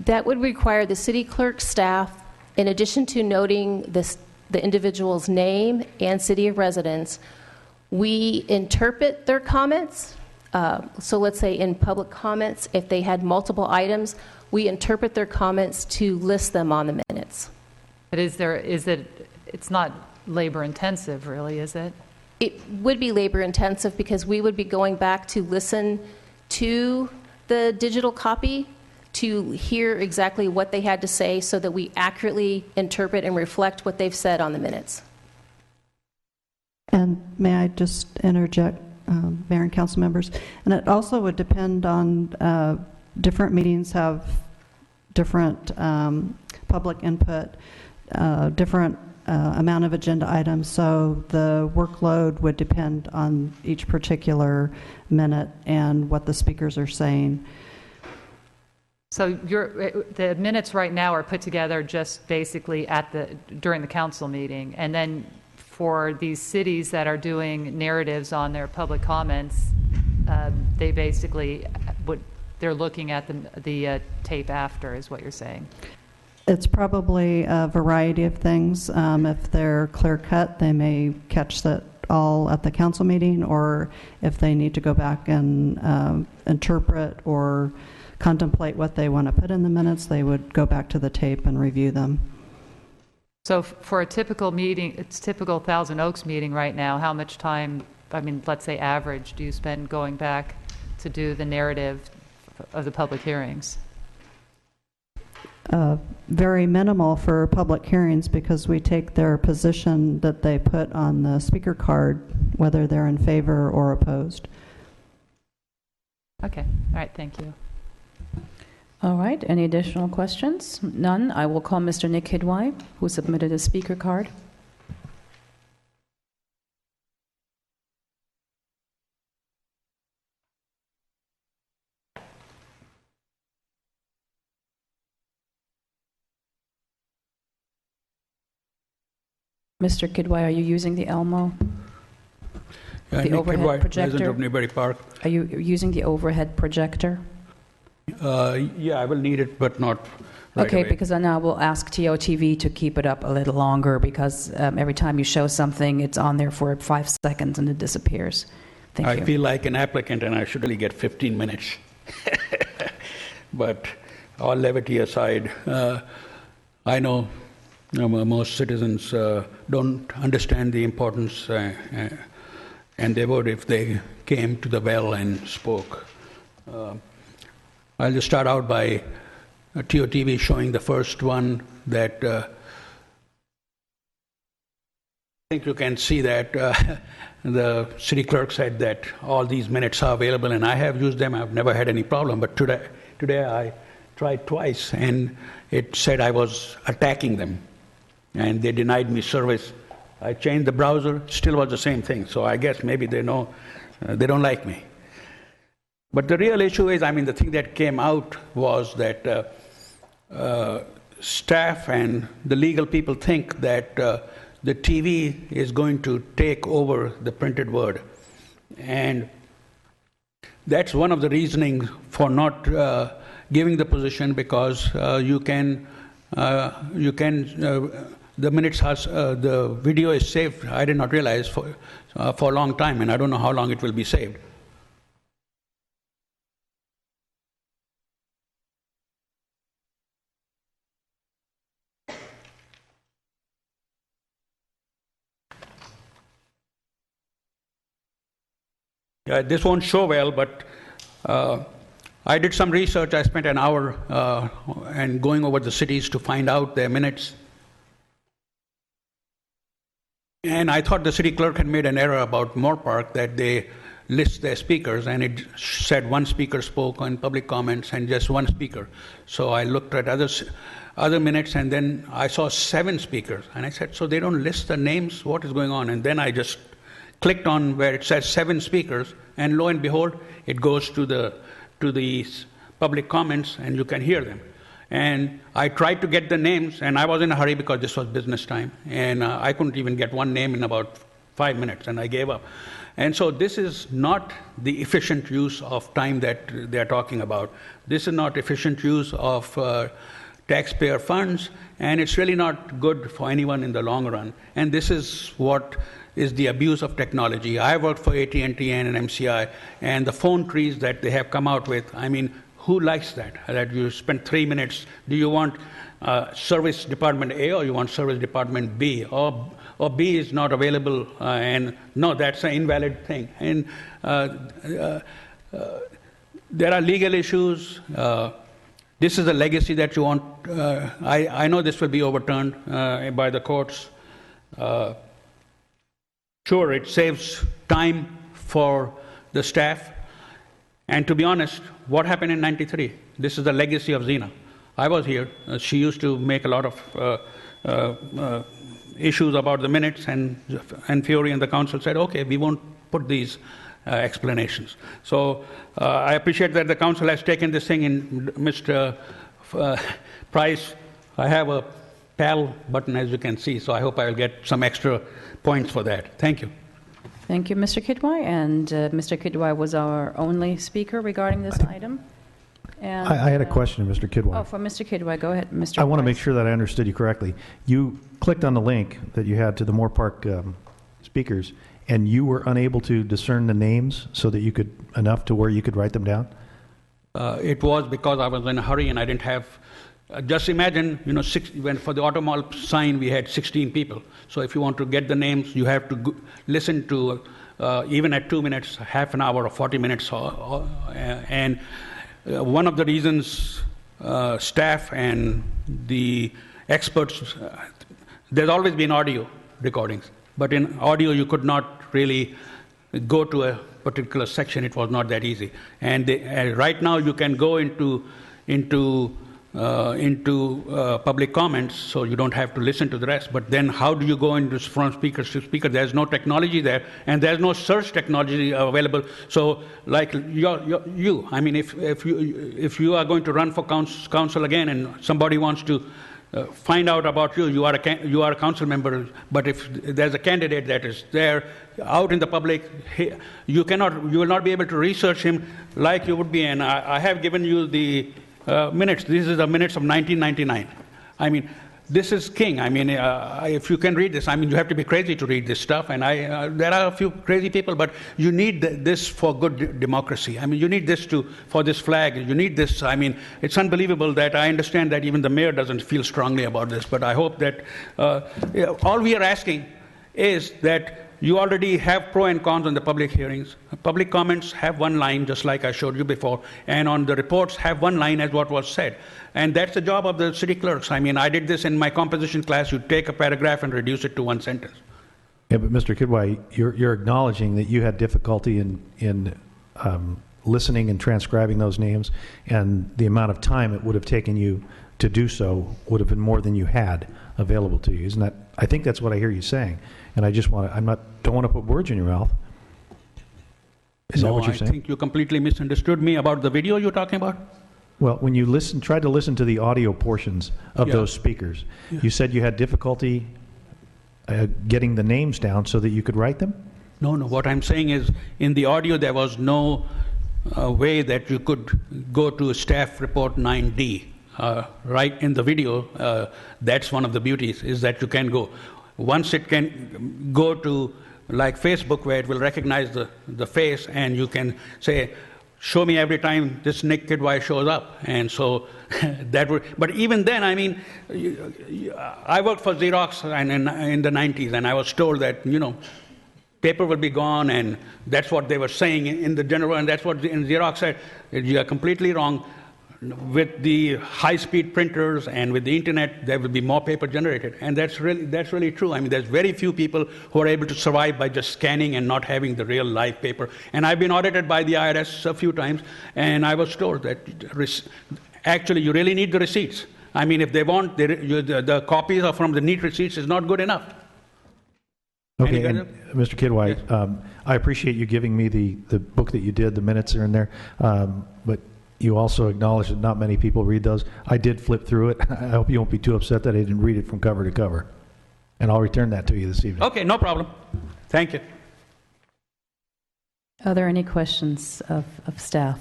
That would require the City Clerk staff, in addition to noting the individual's name and city of residence, we interpret their comments. So let's say in public comments, if they had multiple items, we interpret their comments to list them on the minutes. But it's not labor intensive, really, is it? It would be labor intensive because we would be going back to listen to the digital copy to hear exactly what they had to say so that we accurately interpret and reflect what they've said on the minutes. And may I just interject, Mayor and council members? And it also would depend on different meetings have different public input, different amount of agenda items, so the workload would depend on each particular minute and what the speakers are saying. So the minutes right now are put together just basically during the council meeting, and then for these cities that are doing narratives on their public comments, they basically they're looking at the tape after, is what you're saying. It's probably a variety of things. If they're clear cut, they may catch that all at the council meeting, or if they need to go back and interpret or contemplate what they want to put in the minutes, they would go back to the tape and review them. So for a typical meeting, it's typical Thousand Oaks meeting right now, how much time, I mean, let's say average, do you spend going back to do the narrative of the public hearings? Very minimal for public hearings because we take their position that they put on the speaker card, whether they're in favor or opposed. Okay. All right. Thank you. All right. Any additional questions? None. I will call Mr. Nick Kidwai, who submitted a speaker card. Mr. Kidwai, are you using the Elmo? The Nick overhead Kidwai, projector? resident of Newbury Park. Are you using the overhead projector? Yeah, I will need it, but not right Okay, away. because then I will ask TOTV to keep it up a little longer, because every time you show something, it's on there for 5 seconds and it disappears. Thank I you. feel like an applicant, and I should really get 15 minutes. But all levity aside, I know most citizens don't understand the importance, and they would if they came to the well and spoke. I'll just start out by TOTV showing the first one that I think you can see that the city clerk said that all these minutes are available, and I have used them. I've never had any problem, but today I tried twice, and it said I was attacking them, and they denied me service. I changed the browser, still was the same thing, so I guess maybe they know they don't like me. But the real issue is, the thing that came out was that staff and the legal people think that the TV is going to take over the printed word. And that's one of the reasoning for not giving the position, because the minutes the video is saved. I did not realize for a long time, and I don't know how long it will be saved. This won't show well, but I did some research. I spent an hour and going over the cities to find out their minutes. And I thought the city clerk had made an error about Moorpark, that they list their speakers, and it said one speaker spoke on public comments and just one speaker. So I looked at other minutes, and then I saw 7 speakers. And I said, so they don't list the names? What is going on? And then I just clicked on where it says 7 speakers, and lo and behold, it goes to the public comments, and you can hear them. And I tried to get the names, and I was in a hurry because this was business time, and I couldn't even get one name in about 5 minutes, and I gave up. And so this is not the efficient use of time that they're talking about. This is not efficient use of taxpayer funds, and it's really not good for anyone in the long run. And this is what is the abuse of technology. I worked for AT&T and MCI, and the phone trees that they have come out with, who likes that? That you spend 3 minutes. Do you want service department A, or you want service department B? Or B is not available, and no, that's an invalid thing. And there are legal issues. This is a legacy that you want. I know this will be overturned by the courts. Sure, it saves time for the staff. And to be honest, what happened in '93? This is the legacy of Zena. I was here. She used to make a lot of issues about the minutes, and Fiore and the council said, okay, we won't put these explanations. So I appreciate that the council has taken this thing in. Mr. Price, I have a PAL button, as you can see, so I hope I will get some extra points for that. Thank you. Thank you, Mr. Kidwai. And Mr. Kidwai was our only speaker regarding this item. And, I had a question, Mr. Kidwai. Oh, for Mr. Kidwai, go ahead, Mr. I want to Price. make sure that I understood you correctly. You clicked on the link that you had to the Moorpark speakers, and you were unable to discern the names so that you could, enough to where you could write them down? It was because I was in a hurry and I didn't have. Just imagine, when for the auto mall sign we had 16 people. So if you want to get the names, you have to listen to even at 2 minutes, half an hour, or 40 minutes, and one of the reasons staff and the experts, there's always been audio recordings, but in audio you could not really go to a particular section. It was not that easy. And right now you can go into public comments, so you don't have to listen to the rest. But then how do you go into from speaker to speaker? There's no technology there, and there's no search technology available. So like if you are going to run for council again, and somebody wants to find out about you. You are a council member, but if there's a candidate that is there out in the public, you will not be able to research him like you would be. And I have given you the minutes. This is the minutes of 1999. I mean, this is king. I mean, if you can read this, I mean, you have to be crazy to read this stuff. And there are a few crazy people, but you need this for good democracy. I mean, you need this for this flag. You need this. I mean, it's unbelievable that I understand that even the mayor doesn't feel strongly about this. But I hope that all we are asking is that you already have pro and cons on the public hearings. Public comments have one line, just like I showed you before, and on the reports have one line as what was said. And that's the job of the city clerks. I mean, I did this in my composition class. You take a paragraph and reduce it to one sentence. Yeah, but Mr. Kidwai, you're acknowledging that you had difficulty in listening and transcribing those names, and the amount of time it would have taken you to do so would have been more than you had available to you. Isn't that? I think that's what I hear you saying. And I just don't want to put words in your mouth. Is that what you're saying? I think you completely misunderstood me about the video you're talking about. Well, when you tried to listen to the audio portions of those speakers, you said you had difficulty getting the names down so that you could write them? No. What I'm saying is, in the audio, there was no way that you could go to staff report 9D. Right in the video, that's one of the beauties, is that you can go. Once it can go to like Facebook, where it will recognize the face, and you can say, show me every time this Nick Kidwai shows up. And so that would, but even then, I mean, I worked for Xerox in the 90s, and I was told that, paper will be gone, and that's what they were saying in the general, and that's what Xerox said. You are completely wrong. With the high-speed printers and with the internet, there will be more paper generated, and that's really true. I mean, there's very few people who are able to survive by just scanning and not having the real live paper. And I've been audited by the IRS a few times, and I was told that actually you really need the receipts. I mean, if they want the copies are from the neat receipts is not good enough. Okay, and Mr. Kidwai, yes. I appreciate you giving me the book that you did. The minutes are in there, but you also acknowledge that not many people read those. I did flip through it. I hope you won't be too upset that I didn't read it from cover to cover. And I'll return that to you this evening. Okay, no problem. Thank you. Are there any questions of staff?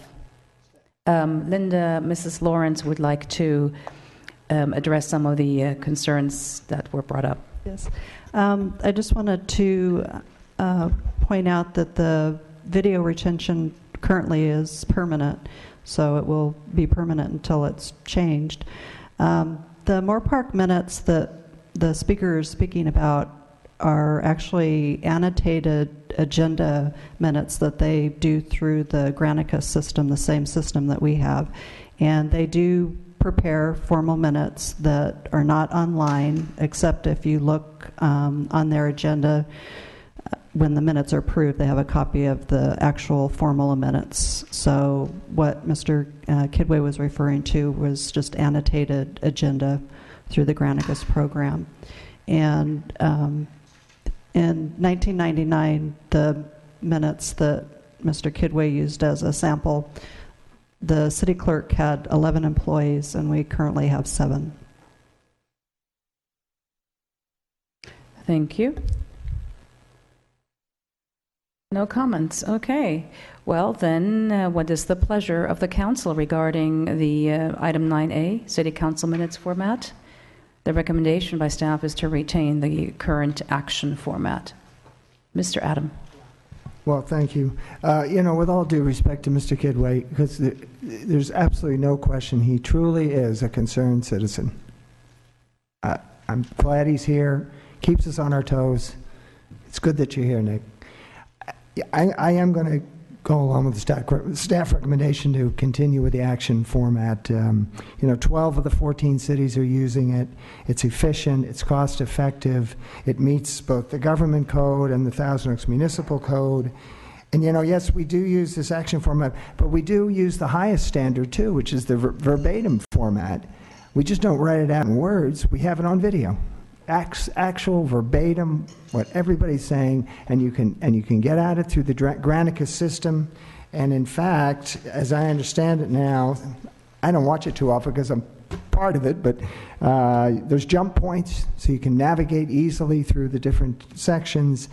Linda, Mrs. Lawrence would like to address some of the concerns that were brought up. Yes. I just wanted to point out that the video retention currently is permanent. So it will be permanent until it's changed. The Moorpark minutes that the speaker is speaking about are actually annotated agenda minutes that they do through the Granicus system, the same system that we have. And they do prepare formal minutes that are not online, except if you look on their agenda. When the minutes are approved, they have a copy of the actual formal minutes. So what Mr. Kidwai was referring to was just annotated agenda through the Granicus program. And in 1999, the minutes that Mr. Kidwai used as a sample, the city clerk had 11 employees, and we currently have 7. Thank you. No comments. Okay. Well, then, what is the pleasure of the council regarding the item 9A, City Council minutes format? The recommendation by staff is to retain the current action format. Mr. Adam. Well, thank you. With all due respect to Mr. Kidwai, because there's absolutely no question he truly is a concerned citizen. I'm glad he's here, keeps us on our toes. It's good that you're here, Nick. I am going to go along with the staff recommendation to continue with the action format. 12 of the 14 cities are using it. It's efficient, it's cost effective, it meets both the government code and the Thousand Oaks Municipal Code. And yes, we do use this action format, but we do use the highest standard too, which is the verbatim format. We just don't write it out in words, we have it on video. Actual verbatim what everybody's saying, and you can get at it through the Granicus system. And in fact, as I understand it now, I don't watch it too often because I'm part part of it, but there's jump points so you can navigate easily through the different sections.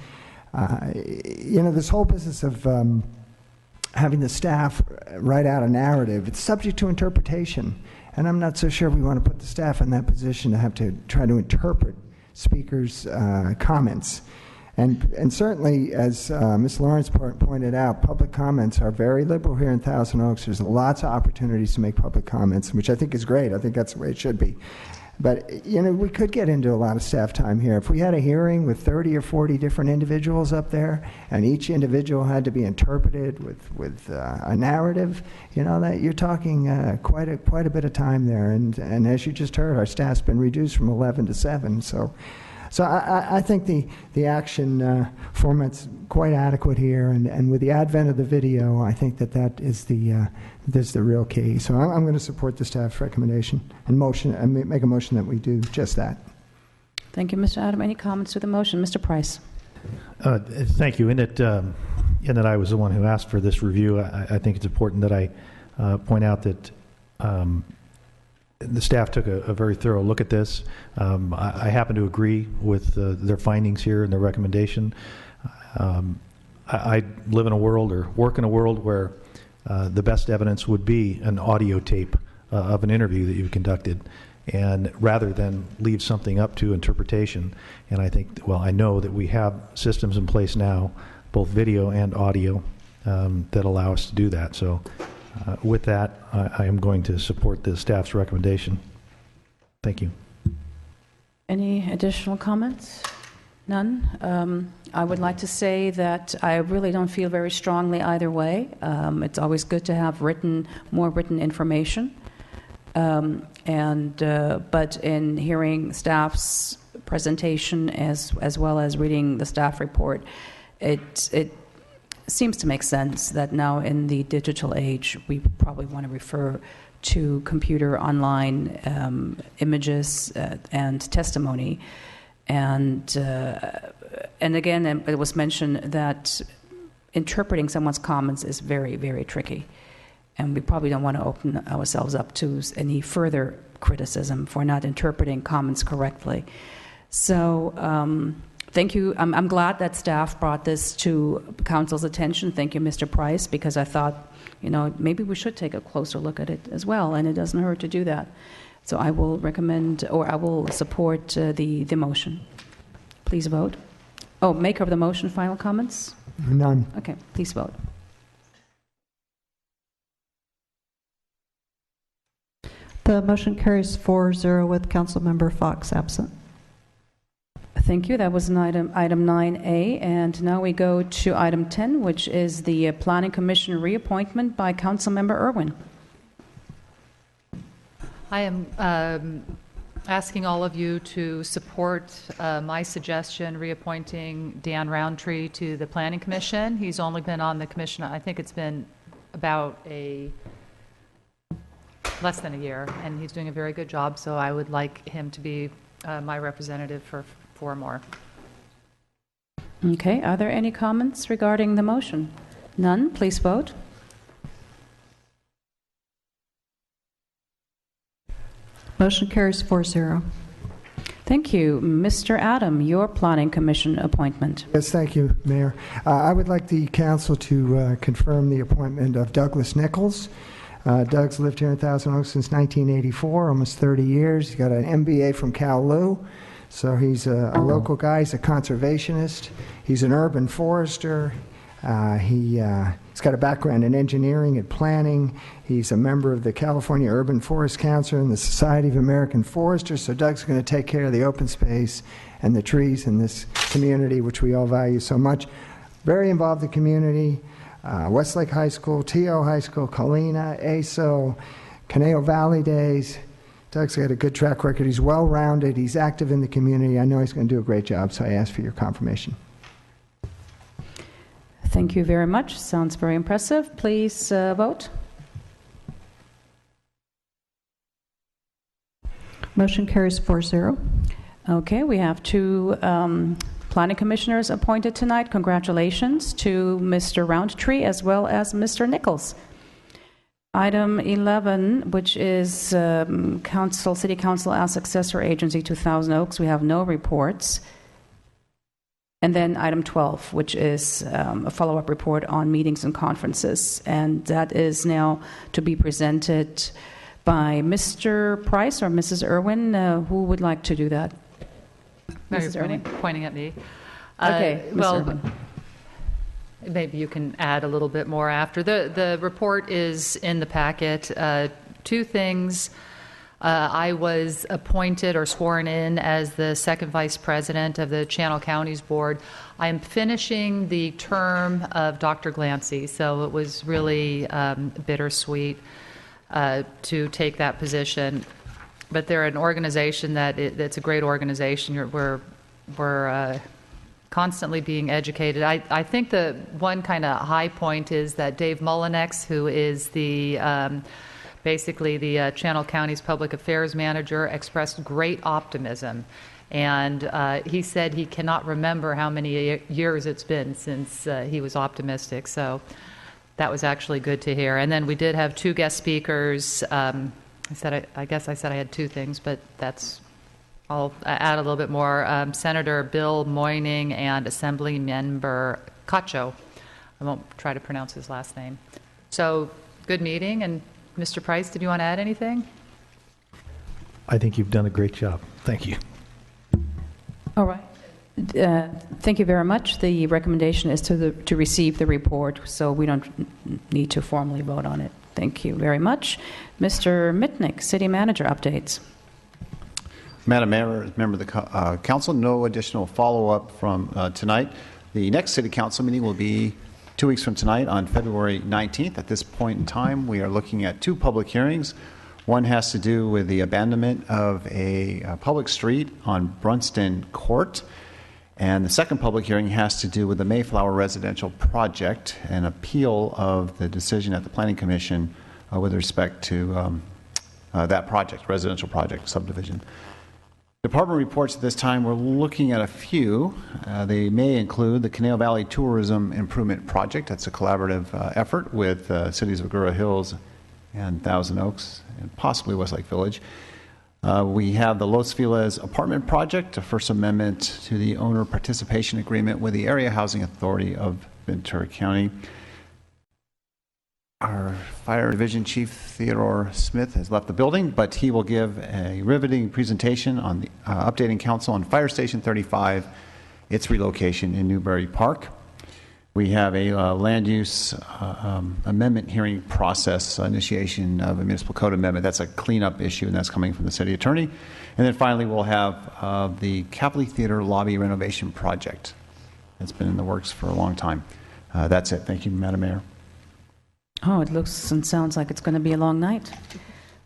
This whole business of having the staff write out a narrative, it's subject to interpretation. And I'm not so sure we want to put the staff in that position to have to try to interpret speakers' comments. And certainly, as Ms. Lawrence pointed out, public comments are very liberal here in Thousand Oaks. There's lots of opportunities to make public comments, which I think is great. I think that's the way it should be. But, we could get into a lot of staff time here. If we had a hearing with 30 or 40 different individuals up there, and each individual had to be interpreted with a narrative, that you're talking quite a bit of time there. And as you just heard, our staff's been reduced from 11 to 7. So I think the action format's quite adequate here, and with the advent of the video, I think that is the real key. So I'm going to support the staff's recommendation and make a motion that we do just that. Thank you, Mr. Adam. Any comments to the motion? Mr. Price. Thank you. In that I was the one who asked for this review, I think it's important that I point out that the staff took a very thorough look at this. I happen to agree with their findings here and their recommendation. I live in a world or work in a world where the best evidence would be an audio tape of an interview that you've conducted, and rather than leave something up to interpretation. And I know that we have systems in place now, both video and audio, that allow us to do that. So with that, I am going to support the staff's recommendation. Thank you. Any additional comments? None? I would like to say that I really don't feel very strongly either way. It's always good to have more written information. But in hearing staff's presentation as well as reading the staff report, it seems to make sense that now in the digital age, we probably want to refer to computer online images and testimony. And again, it was mentioned that interpreting someone's comments is very, very tricky. And we probably don't want to open ourselves up to any further criticism for not interpreting comments correctly. So thank you. I'm glad that staff brought this to council's attention. Thank you, Mr. Price, because I thought, maybe we should take a closer look at it as well, and it doesn't hurt to do that. So I will recommend, or I will support the motion. Please vote. Oh, maker of the motion, final comments? None. Okay, please vote. The motion carries 4-0 with Councilmember Fox absent. Thank you. That was item 9A. And now we go to item 10, which is the Planning Commission reappointment by Councilmember Irwin. I am asking all of you to support my suggestion reappointing Dan Roundtree to the Planning Commission. He's only been on the commission, I think it's been about less than a year, and he's doing a very good job, so I would like him to be my representative for 4 more. Okay. Are there any comments regarding the motion? None. Please vote. Motion carries 4-0. Thank you. Mr. Adam, your Planning Commission appointment. Yes, thank you, Mayor. I would like the council to confirm the appointment of Douglas Nichols. Doug's lived here in Thousand Oaks since 1984, almost 30 years. He's got an MBA from Cal Lu, so he's a local guy. He's a conservationist. He's an urban forester. He's got a background in engineering and planning. He's a member of the California Urban Forest Council and the Society of American Foresters. So Doug's going to take care of the open space and the trees in this community, which we all value so much. Very involved in the community. Westlake High School, T.O. High School, Colina, ASO, Conejo Valley Days. Doug's got a good track record. He's well-rounded. He's active in the community. I know he's going to do a great job, so I ask for your confirmation. Thank you very much. Sounds very impressive. Please vote. Motion carries 4-0. Okay, we have 2 planning commissioners appointed tonight. Congratulations to Mr. Roundtree as well as Mr. Nichols. Item 11, which is City Council as Successor Agency to Thousand Oaks, we have no reports. And then item 12, which is a follow-up report on meetings and conferences. And that is now to be presented by Mr. Price or Mrs. Irwin. Who would like to do that? Mrs. Irwin? Pointing at me. Okay, Ms. Well, Irwin. maybe you can add a little bit more after. The report is in the packet. Two things. I was appointed or sworn in as the second vice president of the Channel Counties Board. I am finishing the term of Dr. Glancy, so it was really bittersweet to take that position. But they're an organization that's a great organization. We're constantly being educated. I think the one kind of high point is that Dave Mullinex, who is basically the Channel County's public affairs manager, expressed great optimism. And he said he cannot remember how many years it's been since he was optimistic. So that was actually good to hear. And then we did have two guest speakers. I guess I said I had two things, but I'll add a little bit more. Senator Bill Moyning and Assembly Member Cacho. I won't try to pronounce his last name. So good meeting. And Mr. Price, did you want to add anything? I think you've done a great job. Thank you. All right. Thank you very much. The recommendation is to receive the report, so we don't need to formally vote on it. Thank you very much. Mr. Mitnick, City Manager updates. Madam Mayor, member of the council, no additional follow-up from tonight. The next City Council meeting will be 2 weeks from tonight on February 19th. At this point in time, we are looking at two public hearings. One has to do with the abandonment of a public street on Brunston Court. And the second public hearing has to do with the Mayflower Residential Project, an appeal of the decision at the Planning Commission with respect to that project, residential project subdivision. Department reports at this time, we're looking at a few. They may include the Conejo Valley Tourism Improvement Project. That's a collaborative effort with cities of Agoura Hills and Thousand Oaks and possibly Westlake Village. We have the Los Feliz Apartment Project, a First Amendment to the Owner Participation Agreement with the Area Housing Authority of Ventura County. Our Fire Division Chief Theodore Smith has left the building, but he will give a riveting presentation on the updating council on Fire Station 35, its relocation in Newbury Park. We have a land use amendment hearing process, initiation of a municipal code amendment. That's a cleanup issue, and that's coming from the city attorney. And then finally, we'll have the Capital Theater lobby renovation project. That's been in the works for a long time. That's it. Thank you, Madam Mayor. Oh, it looks and sounds like it's going to be a long night.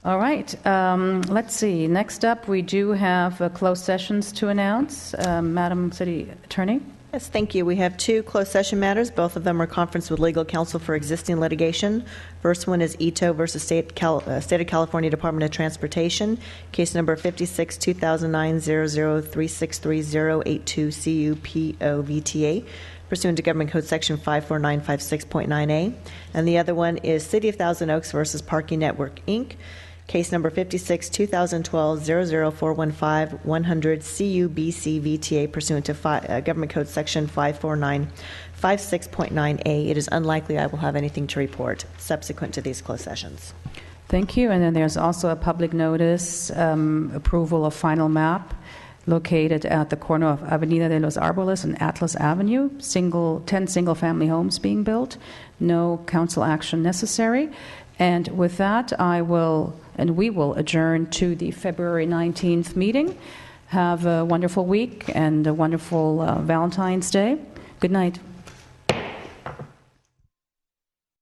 All right. Let's see. Next up, we do have closed sessions to announce. Madam City Attorney. Yes, thank you. We have two closed session matters. Both of them are conference with legal counsel for existing litigation. First one is Ito versus State of California Department of Transportation, case number 56-2009-00363082-CUPOVTA. Pursuant to Government Code Section 54956.9a. And the other one is City of Thousand Oaks versus Parking Network, Inc., case number 56-2012-00415-100-CUBC-VTA, pursuant to Government Code Section 54956.9a. It is unlikely I will have anything to report subsequent to these closed sessions. Thank you. And then there's also a public notice, approval of final map, located at the corner of Avenida de los Árboles and Atlas Avenue. 10 single-family homes being built. No council action necessary. And with that, we will adjourn to the February 19th meeting. Have a wonderful week and a wonderful Valentine's Day. Good night.